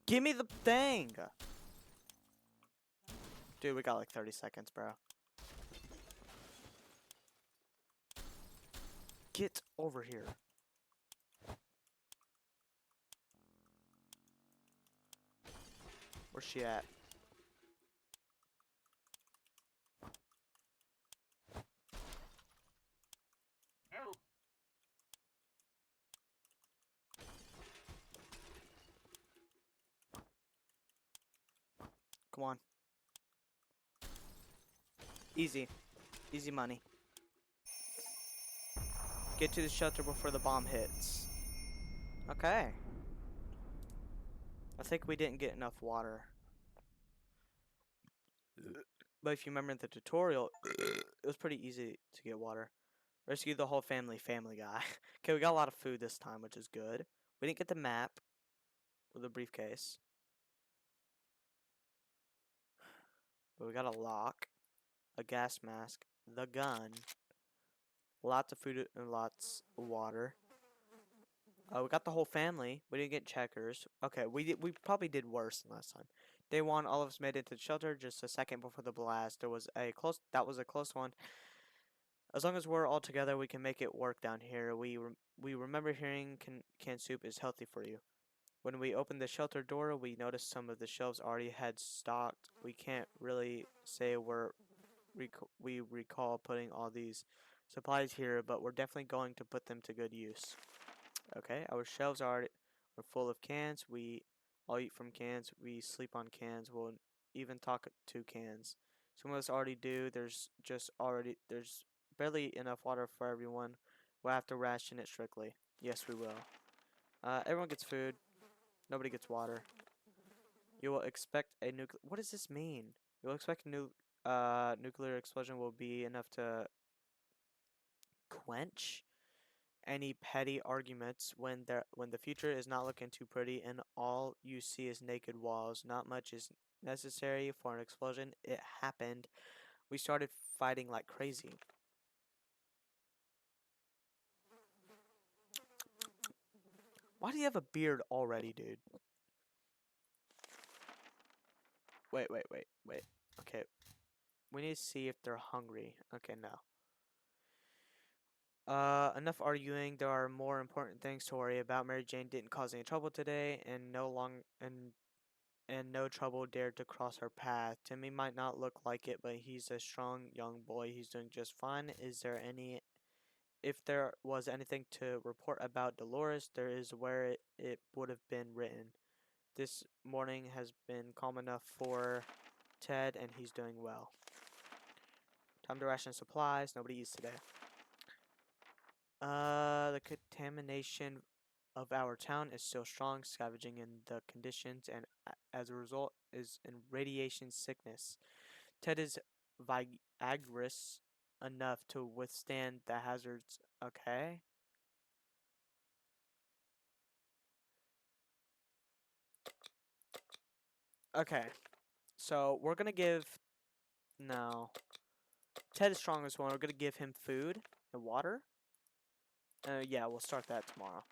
Give me the thing! Dude, we got like 30 seconds, bro. Get over here. Where's she at? Come on. Easy. Easy money. Get to the shelter before the bomb hits. Okay. I think we didn't get enough water. But if you remember in the tutorial, it was pretty easy to get water. Rescue the whole family, Family Guy. Okay, we got a lot of food this time, which is good. We didn't get the map or the briefcase, but we got a lock, a gas mask, the gun, lots of food and lots of water. We got the whole family. We didn't get checkers. Okay, we probably did worse than last time. Day one, all of us made it to the shelter just a second before the blast. That was a close one. As long as we're all together, we can make it work down here. We remember hearing canned soup is healthy for you. When we opened the shelter door, we noticed some of the shelves already had stocked. We can't really say we recall putting all these supplies here, but we're definitely going to put them to good use. Okay, our shelves are full of cans. We all eat from cans. We sleep on cans. We'll even talk to cans. Some of us already do. There's barely enough water for everyone. We'll have to ration it strictly. Yes, we will. Everyone gets food. Nobody gets water. You will expect a nuclear. What does this mean? You'll expect nuclear explosion will be enough to quench any petty arguments when the future is not looking too pretty and all you see is naked walls. Not much is necessary for an explosion. It happened. We started fighting like crazy. Why do you have a beard already, dude? Wait. Okay, we need to see if they're hungry. Okay, no. Enough arguing. There are more important things to worry about. Mary Jane didn't cause any trouble today, and no trouble dared to cross her path. Timmy might not look like it, but he's a strong young boy. He's doing just fine. If there was anything to report about Dolores, there is where it would have been written. This morning has been calm enough for Ted, and he's doing well. Time to ration supplies. Nobody eats today. The contamination of our town is still strong, scavenging in the conditions, and as a result is in radiation sickness. Ted is vigorous enough to withstand the hazards. Okay. Okay. So we're gonna give no. Ted is strongest one. We're gonna give him food and water. Yeah, we'll start that tomorrow.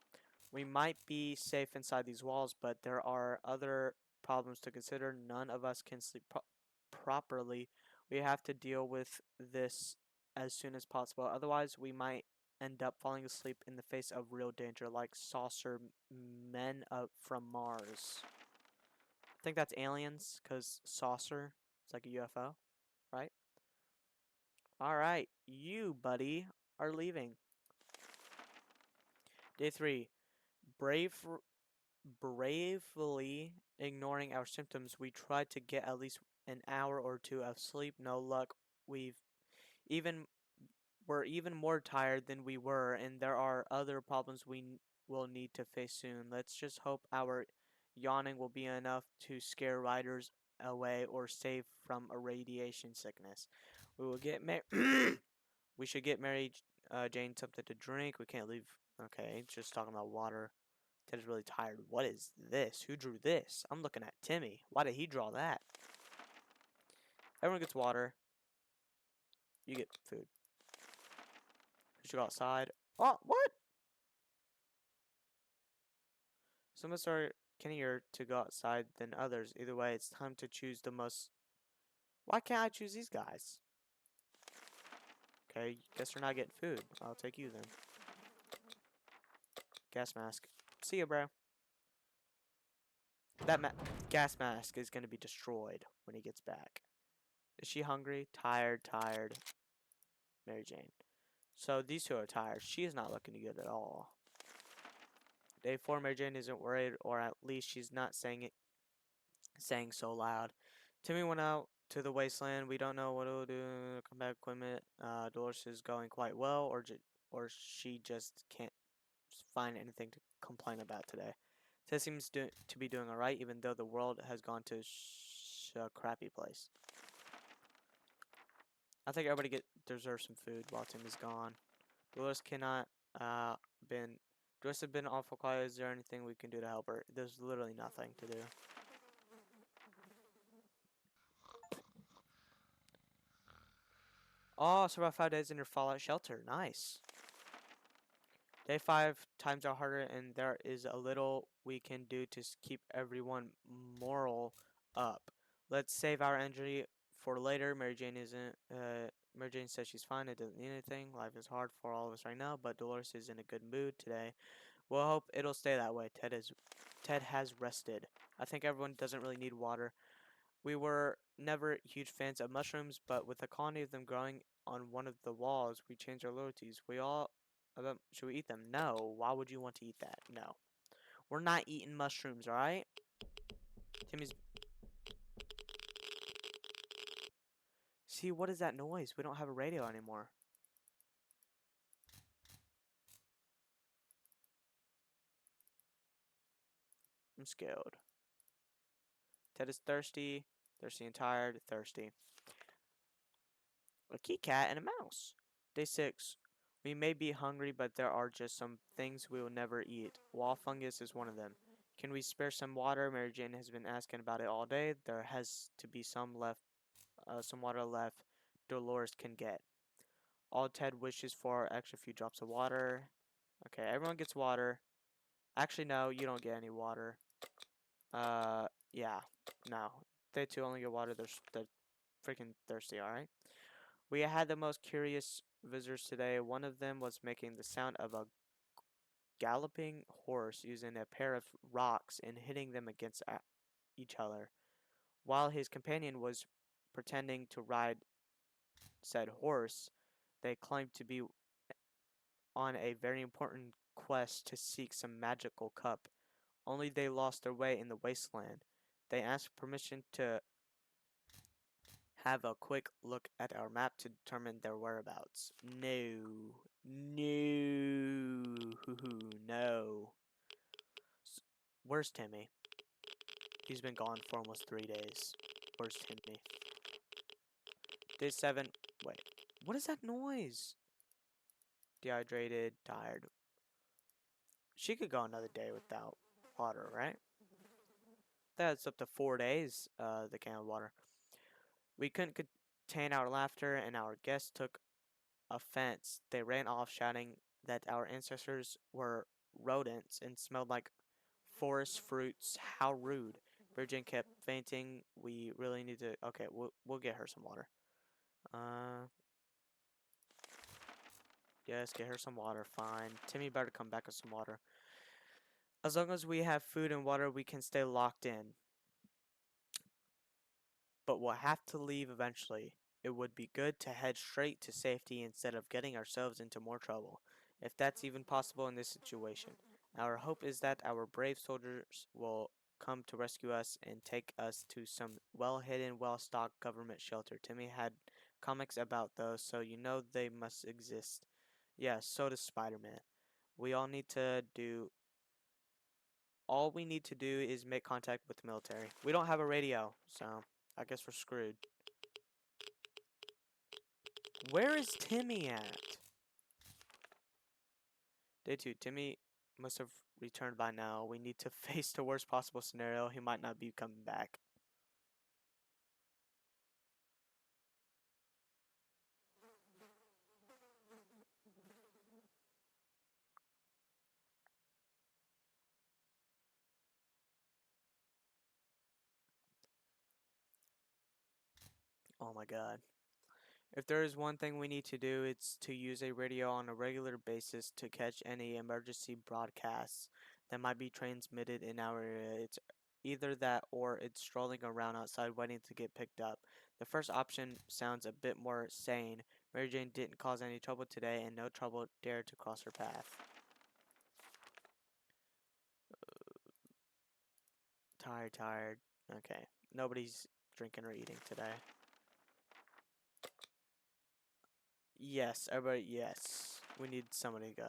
We might be safe inside these walls, but there are other problems to consider. None of us can sleep properly. We have to deal with this as soon as possible. Otherwise, we might end up falling asleep in the face of real danger, like saucer men from Mars. I think that's aliens, because saucer is like a UFO, right? Alright, you, buddy, are leaving. Day 3. Brave Bravely ignoring our symptoms, we tried to get at least an hour or two of sleep. No luck. We've even we're even more tired than we were, and there are other problems will need to face soon. Let's just hope our yawning will be enough to scare riders away or save from a radiation sickness. We will get we should get Mary Jane something to drink. We can't leave. Okay, just talking about water. Ted is really tired. What is this? Who drew this? I'm looking at Timmy. Why did he draw that? Everyone gets water. You get food. We should go outside. Oh, what? Some of us are skinnier to go outside than others. Either way, it's time to choose the most. Why can't I choose these guys? Okay, guess you're not getting food. I'll take you then. Gas mask. See ya, bro. That gas mask is going to be destroyed when he gets back. Is she hungry? Tired. Mary Jane. So these two are tired. She is not looking good at all. Day 4, Mary Jane isn't worried, or at least she's not saying so loud. Timmy went out to the wasteland. We don't know what it'll do. Combat equipment. Dolores is going quite well, or she just can't find anything to complain about today. Ted seems to be doing alright, even though the world has gone to a crappy place. I think everybody deserves some food while Timmy's gone. Dolores cannot been Dolores has been awful quiet. Is there anything we can do to help her? There's literally nothing to do. Oh, survive 5 days in your fallout shelter. Nice. Day 5 times are harder, and there is a little we can do to keep everyone moral up. Let's save our energy for later. Mary Jane isn't. Mary Jane says she's fine. It doesn't need anything. Life is hard for all of us right now, but Dolores is in a good mood today. We'll hope it'll stay that way. Ted has rested. I think everyone doesn't really need water. We were never huge fans of mushrooms, but with a colony of them growing on one of the walls, we changed our loyalties. We all of them, should we eat them? No. Why would you want to eat that? No. We're not eating mushrooms, alright? Timmy's. See, what is that noise? We don't have a radio anymore. I'm scared. Ted is thirsty. Thirsty and tired. Thirsty. A kitty cat and a mouse. Day 6. We may be hungry, but there are just some things we will never eat. Wall fungus is one of them. Can we spare some water? Mary Jane has been asking about it all day. There has to be some water left Dolores can get. All Ted wishes for are extra few drops of water. Okay, everyone gets water. Actually, no, you don't get any water. Yeah, no. They two only get water. They're freaking thirsty, alright? We had the most curious visitors today. One of them was making the sound of a galloping horse using a pair of rocks and hitting them against each other, while his companion was pretending to ride said horse. They claimed to be on a very important quest to seek some magical cup, only they lost their way in the wasteland. They asked permission to have a quick look at our map to determine their whereabouts. No. No. No. Where's Timmy? He's been gone for almost 3 days. Where's Timmy? Day 7. Wait. What is that noise? Dehydrated, tired. She could go another day without water, right? That's up to 4 days, the can of water. We couldn't contain our laughter, and our guests took offense. They ran off shouting that our ancestors were rodents and smelled like forest fruits. How rude. Virgin kept fainting. We really need to. Okay, we'll get her some water. Uh, yes, get her some water. Fine. Timmy better come back with some water. As long as we have food and water, we can stay locked in. But we'll have to leave eventually. It would be good to head straight to safety instead of getting ourselves into more trouble, if that's even possible in this situation. Our hope is that our brave soldiers will come to rescue us and take us to some well-hidden, well-stocked government shelter. Timmy had comics about those, so you know they must exist. Yeah, so does Spider-Man. We all need to do all we need to do is make contact with the military. We don't have a radio, so I guess we're screwed. Where is Timmy at? Day 2. Timmy must have returned by now. We need to face the worst possible scenario. He might not be coming back. Oh my god. If there is one thing we need to do, it's to use a radio on a regular basis to catch any emergency broadcasts that might be transmitted in our area. It's either that or it's strolling around outside waiting to get picked up. The first option sounds a bit more sane. Mary Jane didn't cause any trouble today, and no trouble dared to cross her path. Tired, tired. Okay. Nobody's drinking or eating today. Yes, everybody, yes. We need somebody to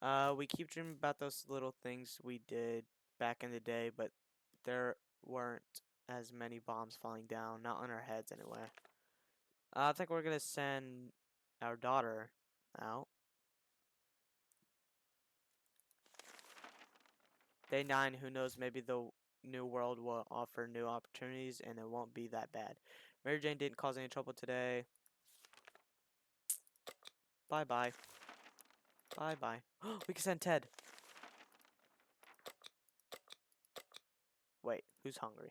go. We keep dreaming about those little things we did back in the day, but there weren't as many bombs falling down, not on our heads anyway. I think we're gonna send our daughter out. Day 9, who knows, maybe the new world will offer new opportunities and it won't be that bad. Mary Jane didn't cause any trouble today. Bye-bye. Bye-bye. We can send Ted. Wait, who's hungry?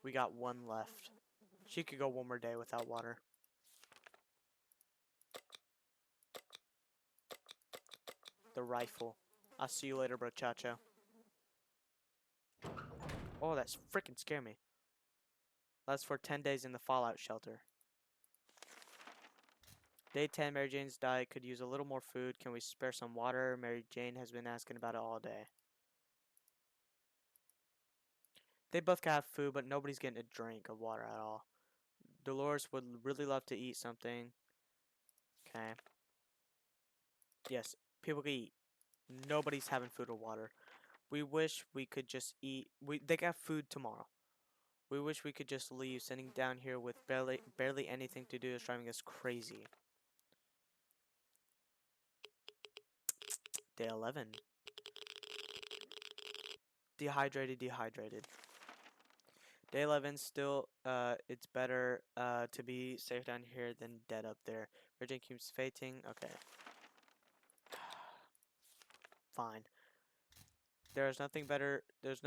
We got one left. She could go one more day without water. The rifle. I'll see you later, brochacho. Oh, that's freaking scare me. That's for 10 days in the fallout shelter. Day 10, Mary Jane's diet could use a little more food. Can we spare some water? Mary Jane has been asking about it all day. They both got food, but nobody's getting a drink of water at all. Dolores would really love to eat something. Okay. Yes, people can eat. Nobody's having food or water. We wish we could just eat. They got food tomorrow. We wish we could just leave. Sitting down here with barely anything to do is driving us crazy. Day 11. Dehydrated. Day 11, still, it's better, to be safe down here than dead up there. Virgin keeps fainting. Okay. Fine. There's nothing better. There's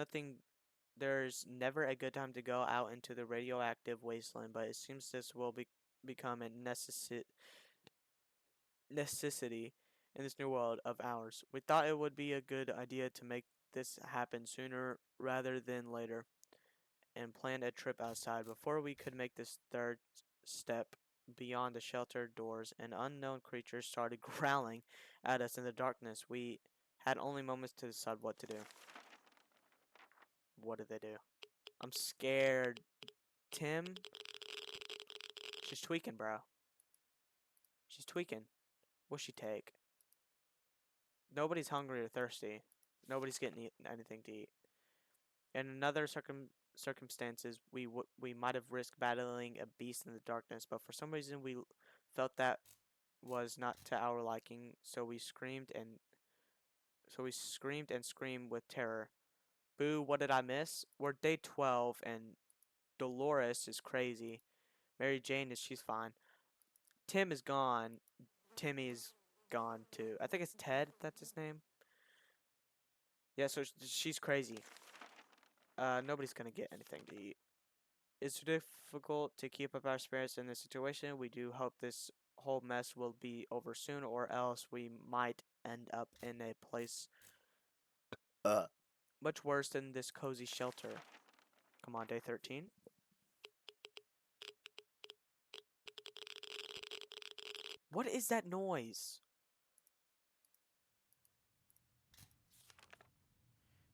never a good time to go out into the radioactive wasteland, but it seems this will become a necessity in this new world of ours. We thought it would be a good idea to make this happen sooner rather than later, and planned a trip outside. Before we could make this third step beyond the shelter doors, an unknown creature started growling at us in the darkness. We had only moments to decide what to do. What did they do? I'm scared. Tim? She's tweaking, bro. She's tweaking. What'll she take? Nobody's hungry or thirsty. Nobody's getting anything to eat. In another circumstances, we might have risked battling a beast in the darkness, but for some reason we felt that was not to our liking, so we screamed and screamed with terror. Boo, what did I miss? We're day 12 and Dolores is crazy. Mary Jane she's fine. Tim is gone. Timmy's gone too. I think it's Ted, that's his name. Yeah, so she's crazy. Nobody's gonna get anything to eat. It's difficult to keep up our spirits in this situation. We do hope this whole mess will be over soon, or else we might end up in a place much worse than this cozy shelter. Come on, day 13. What is that noise?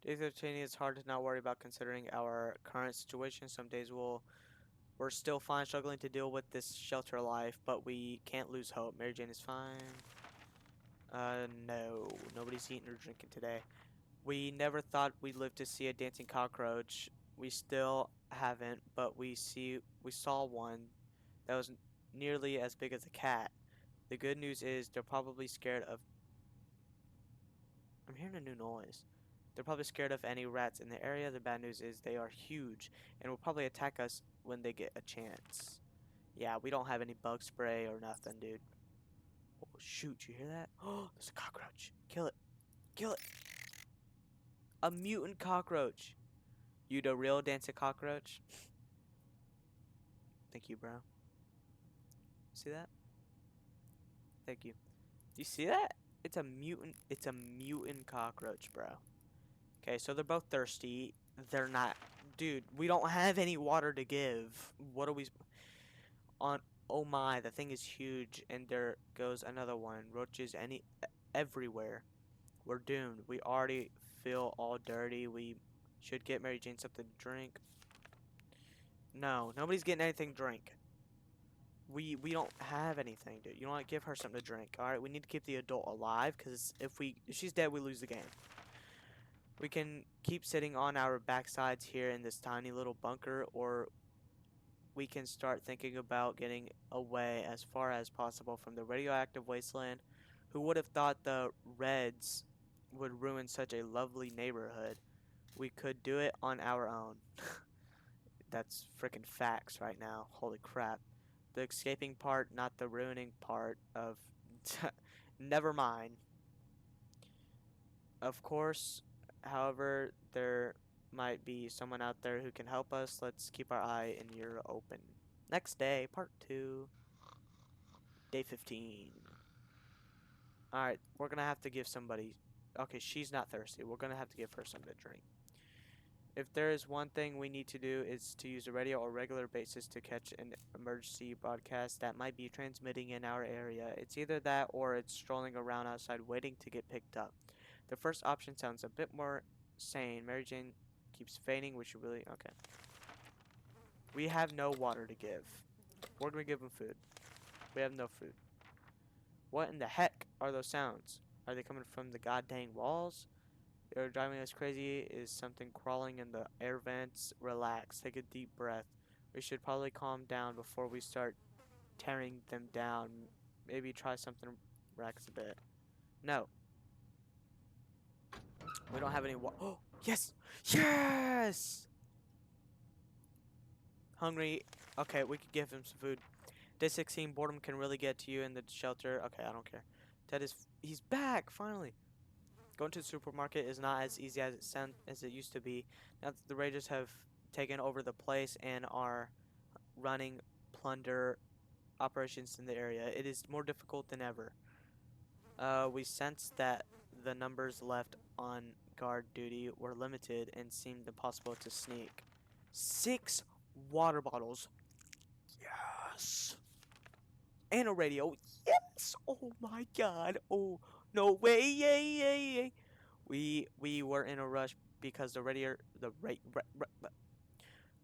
Day 13 is hard to not worry about considering our current situation. Some days we're still fine struggling to deal with this shelter life, but we can't lose hope. Mary Jane is fine. No. Nobody's eating or drinking today. We never thought we'd live to see a dancing cockroach. We still haven't, but we saw one that was nearly as big as a cat. The good news is they're probably scared of. I'm hearing a new noise. They're probably scared of any rats in the area. The bad news is they are huge and will probably attack us when they get a chance. Yeah, we don't have any bug spray or nothing, dude. Oh, shoot, you hear that? Oh, there's a cockroach. Kill it. Kill it. A mutant cockroach. You the real dancing cockroach? Thank you, bro. See that? Thank you. You see that? It's a mutant. It's a mutant cockroach, bro. Okay, so they're both thirsty. They're not. Dude, we don't have any water to give. What are we on? Oh my, the thing is huge, and there goes another one. Roaches everywhere. We're doomed. We already feel all dirty. We should get Mary Jane something to drink. No, nobody's getting anything to drink. We don't have anything, dude. You want to give her something to drink. All right, we need to keep the adult alive because if she's dead, we lose the game. We can keep sitting on our backsides here in this tiny little bunker, or we can start thinking about getting away as far as possible from the radioactive wasteland. Who would have thought the Reds would ruin such a lovely neighborhood? We could do it on our own. That's freaking facts right now. Holy crap. The escaping part, not the ruining part of. Never mind. Of course, however, there might be someone out there who can help us. Let's keep our eye and ear open. Next day, part 2, day 15. Alright, we're gonna have to give somebody. Okay, she's not thirsty. We're gonna have to give her something to drink. If there is one thing we need to do, is to use the radio on a regular basis to catch an emergency broadcast that might be transmitting in our area. It's either that or it's strolling around outside waiting to get picked up. The first option sounds a bit more sane. Mary Jane keeps fainting, which really okay. We have no water to give. We're gonna give them food. We have no food. What in the heck are those sounds? Are they coming from the goddamn walls? You're driving us crazy. Is something crawling in the air vents? Relax. Take a deep breath. We should probably calm down before we start tearing them down. Maybe try something relax a bit. No. We don't have any water. Oh, yes! Yes! Hungry. Okay, we could give him some food. Day 16, boredom can really get to you in the shelter. Okay, I don't care. Ted is. He's back, finally. Going to the supermarket is not as easy as it used to be. Now that the Raiders have taken over the place and are running plunder operations in the area, it is more difficult than ever. We sensed that the numbers left on guard duty were limited and seemed impossible to sneak. 6 water bottles. Yes. And a radio. Yes. Oh my god. Oh no way. Yay, yay, yay. We were in a rush because the radio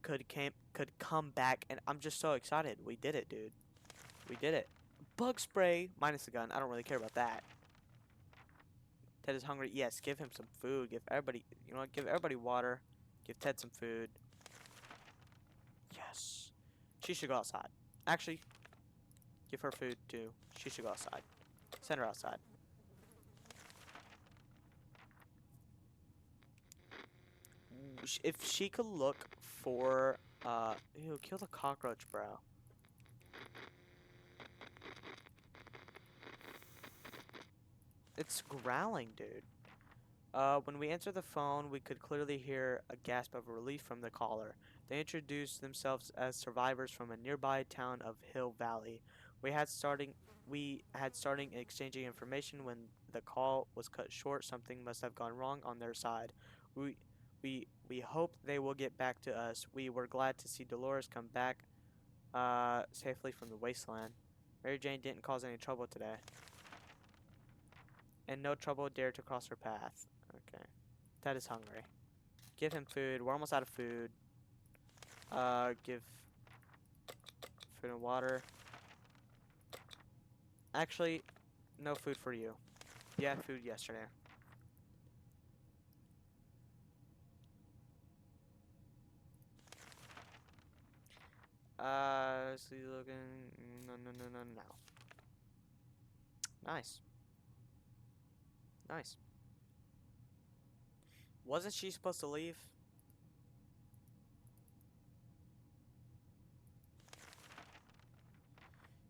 could come back, and I'm just so excited. We did it, dude. We did it. Bug spray minus the gun. I don't really care about that. Ted is hungry. Yes, give him some food. Give everybody, give everybody water. Give Ted some food. Yes. She should go outside. Actually, give her food too. She should go outside. Send her outside. If she could look for, ew, kill the cockroach, bro. It's growling, dude. When we answered the phone, we could clearly hear a gasp of relief from the caller. They introduced themselves as survivors from a nearby town of Hill Valley. We had starting exchanging information when the call was cut short. Something must have gone wrong on their side. We we hope they will get back to us. We were glad to see Dolores come back safely from the wasteland. Mary Jane didn't cause any trouble today, and no trouble dared to cross her path. Okay. Ted is hungry. Give him food. We're almost out of food. Give food and water. Actually, no food for you. You had food yesterday. See looking. No, no, no, no, no. Nice. Nice. Wasn't she supposed to leave?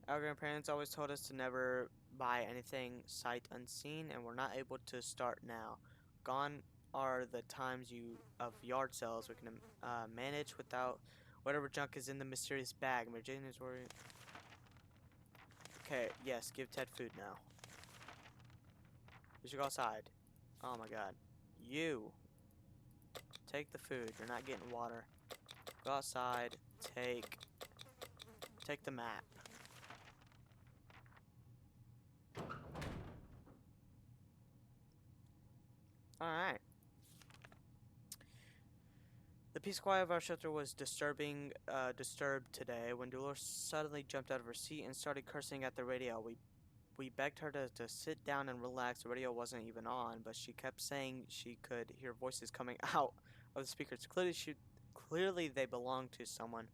Our grandparents always told us to never buy anything sight unseen, and we're not able to start now. Gone are the times of yard sales we can manage without whatever junk is in the mysterious bag. Mary Jane is worried. Okay, yes, give Ted food now. You should go outside. Oh my god. You take the food. You're not getting water. Go outside. Take the map. Alright. The peace quiet of our shelter was disturbed today when Dolores suddenly jumped out of her seat and started cursing at the radio. we begged her to sit down and relax. The radio wasn't even on, but she kept saying she could hear voices coming out of the speakers. Clearly they belonged to someone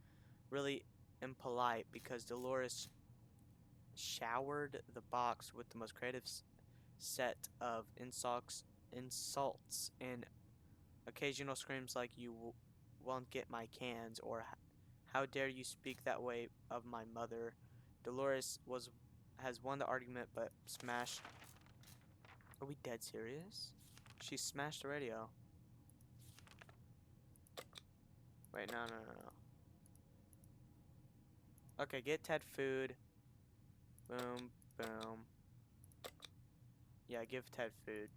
really impolite because Dolores showered the box with the most creative set of insults and occasional screams like "You won't get my cans" or "How dare you speak that way of my mother." Dolores has won the argument, but smashed. Are we dead serious? She smashed the radio. Wait, no, no, no, no. Okay, get Ted food. Boom, boom. Yeah, give Ted food.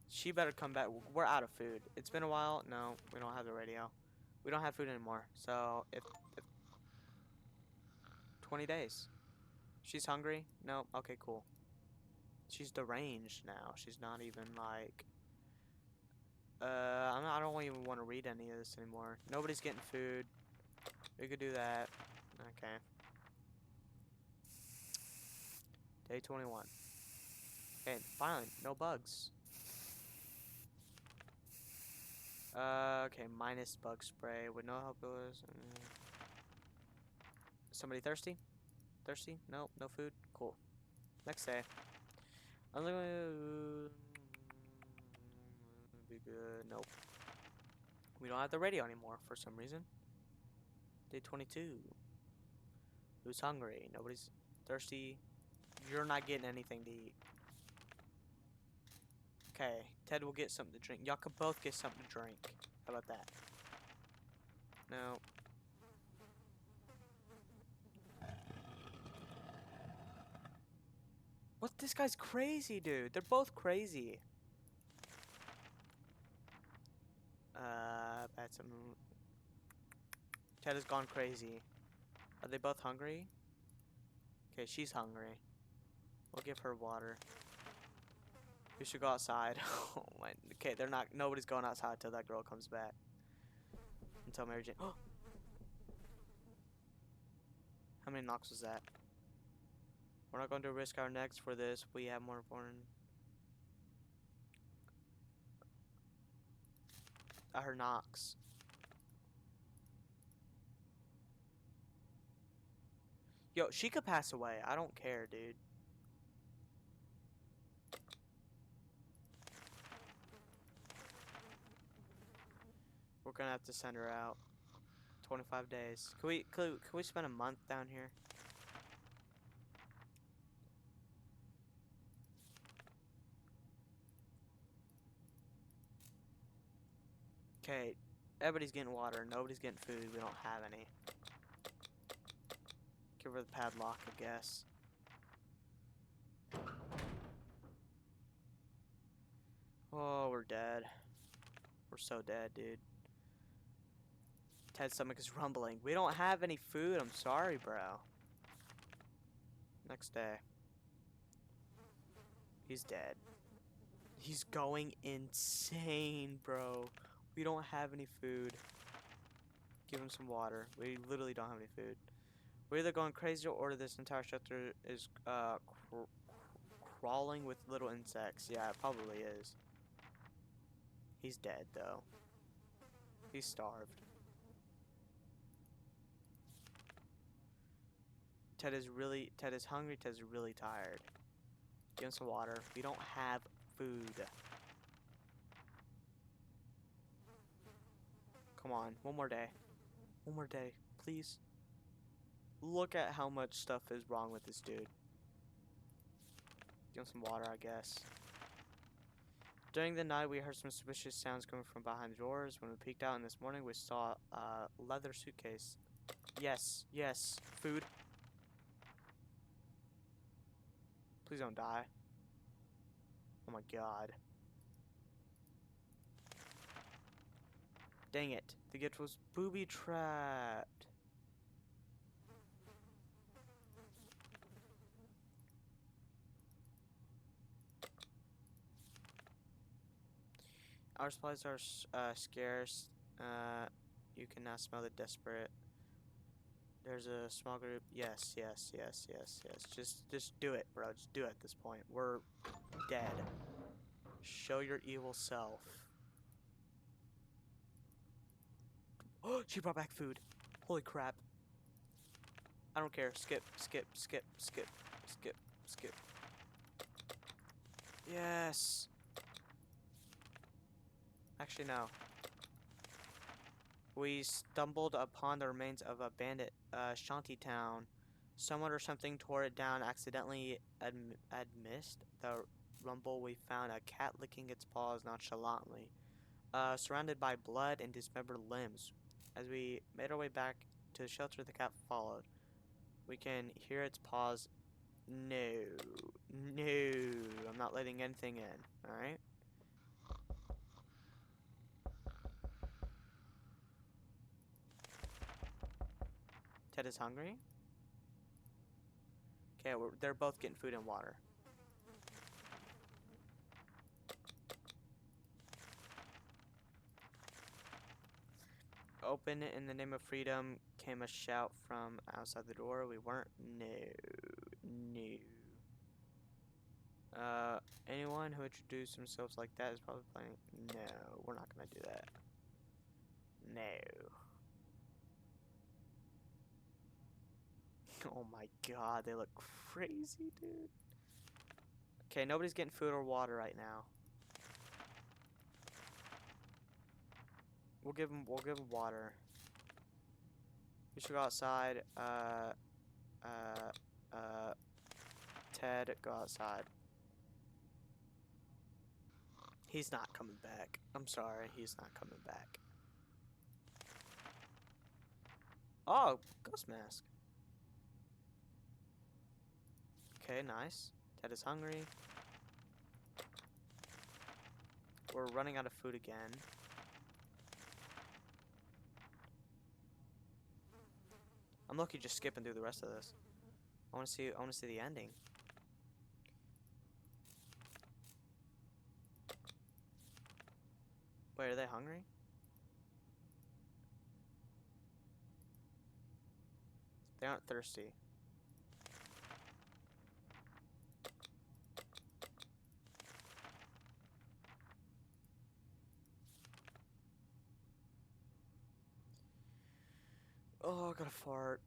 She better come back. We're out of food. It's been a while. No, we don't have the radio. We don't have food anymore. So, if 20 days. She's hungry? No? Okay, cool. She's deranged now. She's not even like... I don't even want to read any of this anymore. Nobody's getting food. We could do that. Okay. Day 21. Okay, finally, no bugs. Okay, minus bug spray with no help. Somebody thirsty? Thirsty? No, no food? Cool. Next day. Be good. Nope. We don't have the radio anymore for some reason. Day 22. Who's hungry? Nobody's thirsty. You're not getting anything to eat. Okay, Ted will get something to drink. Y'all could both get something to drink. How about that? No. What? This guy's crazy, dude. They're both crazy. That's a... Ted has gone crazy. Are they both hungry? Okay, she's hungry. We'll give her water. We should go outside. Oh my. Okay, they're not. Nobody's going outside till that girl comes back. Until Mary Jane. Oh. How many knocks was that? We're not going to risk our necks for this. We have more important. I heard knocks. Yo, she could pass away. I don't care, dude. We're gonna have to send her out. 25 days. Can we spend a month down here? Okay, everybody's getting water. Nobody's getting food. We don't have any. Give her the padlock, I guess. Oh, we're dead. We're so dead, dude. Ted's stomach is rumbling. We don't have any food. I'm sorry, bro. Next day. He's dead. He's going insane, bro. We don't have any food. Give him some water. We literally don't have any food. We're either going crazy or this entire shelter is crawling with little insects. Yeah, it probably is. He's dead, though. He's starved. Ted is hungry. Ted is really tired. Give him some water. We don't have food. Come on, one more day. One more day, please. Look at how much stuff is wrong with this dude. Give him some water, I guess. During the night, we heard some suspicious sounds coming from behind the drawers. When we peeked out, and this morning, we saw a leather suitcase. Yes, yes, food. Please don't die. Oh my god. Dang it. The gift was booby trapped. Our supplies are scarce. You can now smell the desperate. There's a small group. Yes, yes, yes, yes, yes. Just do it, bro. Just do it at this point. We're dead. Show your evil self. Oh, she brought back food. Holy crap. I don't care. Skip, skip, skip, skip, skip, skip. Yes. Actually, no. We stumbled upon the remains of a bandit shanty town. Someone or something tore it down, accidentally admissed the rumble. We found a cat licking its paws nonchalantly, surrounded by blood and dismembered limbs. As we made our way back to the shelter, the cat followed. We can hear its paws. No, no, I'm not letting anything in, alright? Ted is hungry? Okay, they're both getting food and water. Open in the name of freedom, came a shout from outside the door. We weren't. No. No. Anyone who introduced themselves like that is probably playing. No, we're not gonna do that. No. Oh my god, they look crazy, dude. Okay, nobody's getting food or water right now. We'll give them water. We should go outside. Ted, go outside. He's not coming back. I'm sorry, he's not coming back. Oh, ghost mask. Okay, nice. Ted is hungry. We're running out of food again. I'm lucky just skipping through the rest of this. I wanna see the ending. Wait, are they hungry? They aren't thirsty. Oh, I gotta fart.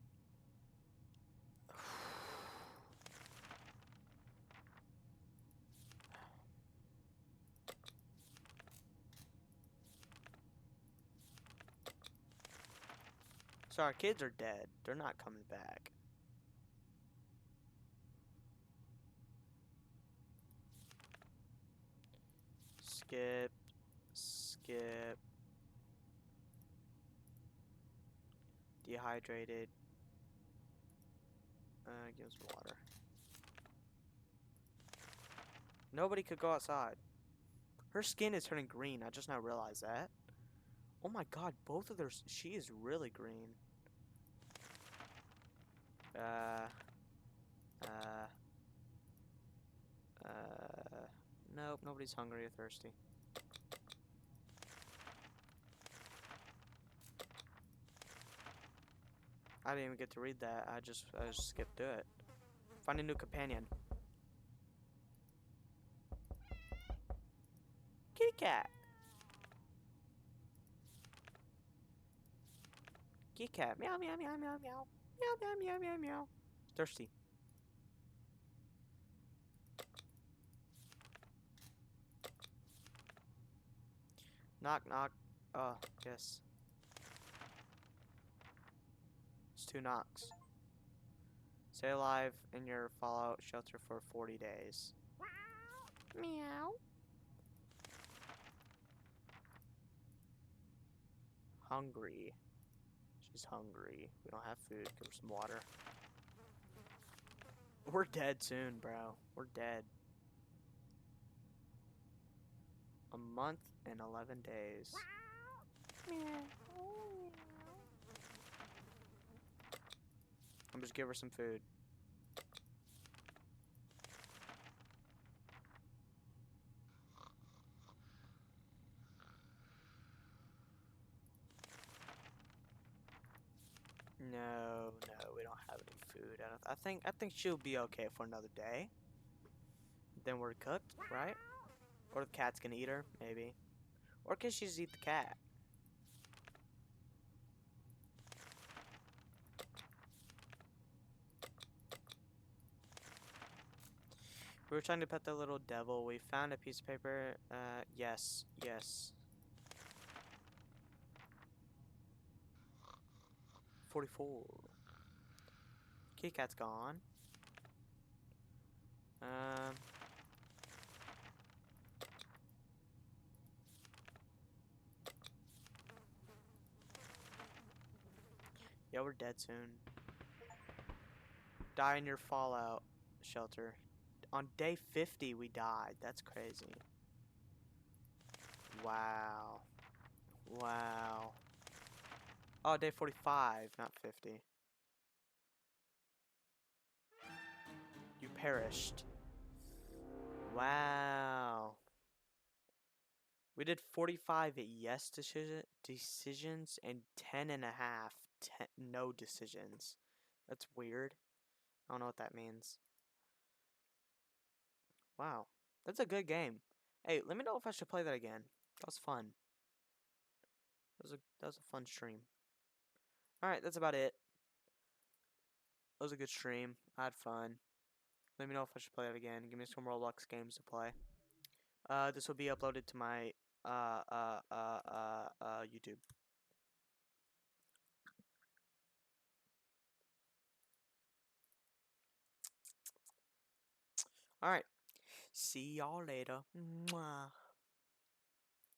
So our kids are dead. They're not coming back. Skip. Skip. Dehydrated. Give us water. Nobody could go outside. Her skin is turning green. I just now realized that. Oh my god, both of their... She is really green. Nope, nobody's hungry or thirsty. I didn't even get to read that. I just skipped through it. Find a new companion. Kitty cat. Kitty cat. Meow meow meow meow meow. Meow meow meow meow meow. Thirsty. Knock knock. Oh, yes. It's 2 knocks. Stay alive in your fallout shelter for 40 days. Meow. Hungry. She's hungry. We don't have food. Give her some water. We're dead soon, bro. We're dead. A month and 11 days. I'm just give her some food. No, no, food. I think she'll be okay for another day. Then we're cooked, right? Or the cat's gonna eat her, maybe. Or can she just eat the cat? We were trying to pet the little devil. We found a piece of paper. Yes, yes. 44. Kitty cat's gone. Um. Yeah, we're dead soon. Die in your fallout shelter. On day 50, we died. That's crazy. Wow. Wow. Oh, day 45, not 50. You perished. Wow. We did 45 yes decisions and 10 and a half no decisions. That's weird. I don't know what that means. Wow. That's a good game. Hey, let me know if I should play that again. That was fun. That was a fun stream. Alright, that's about it. That was a good stream. I had fun. Let me know if I should play it again. Give me some Roblox games to play. This will be uploaded to my YouTube. Alright. See y'all later. Mwah.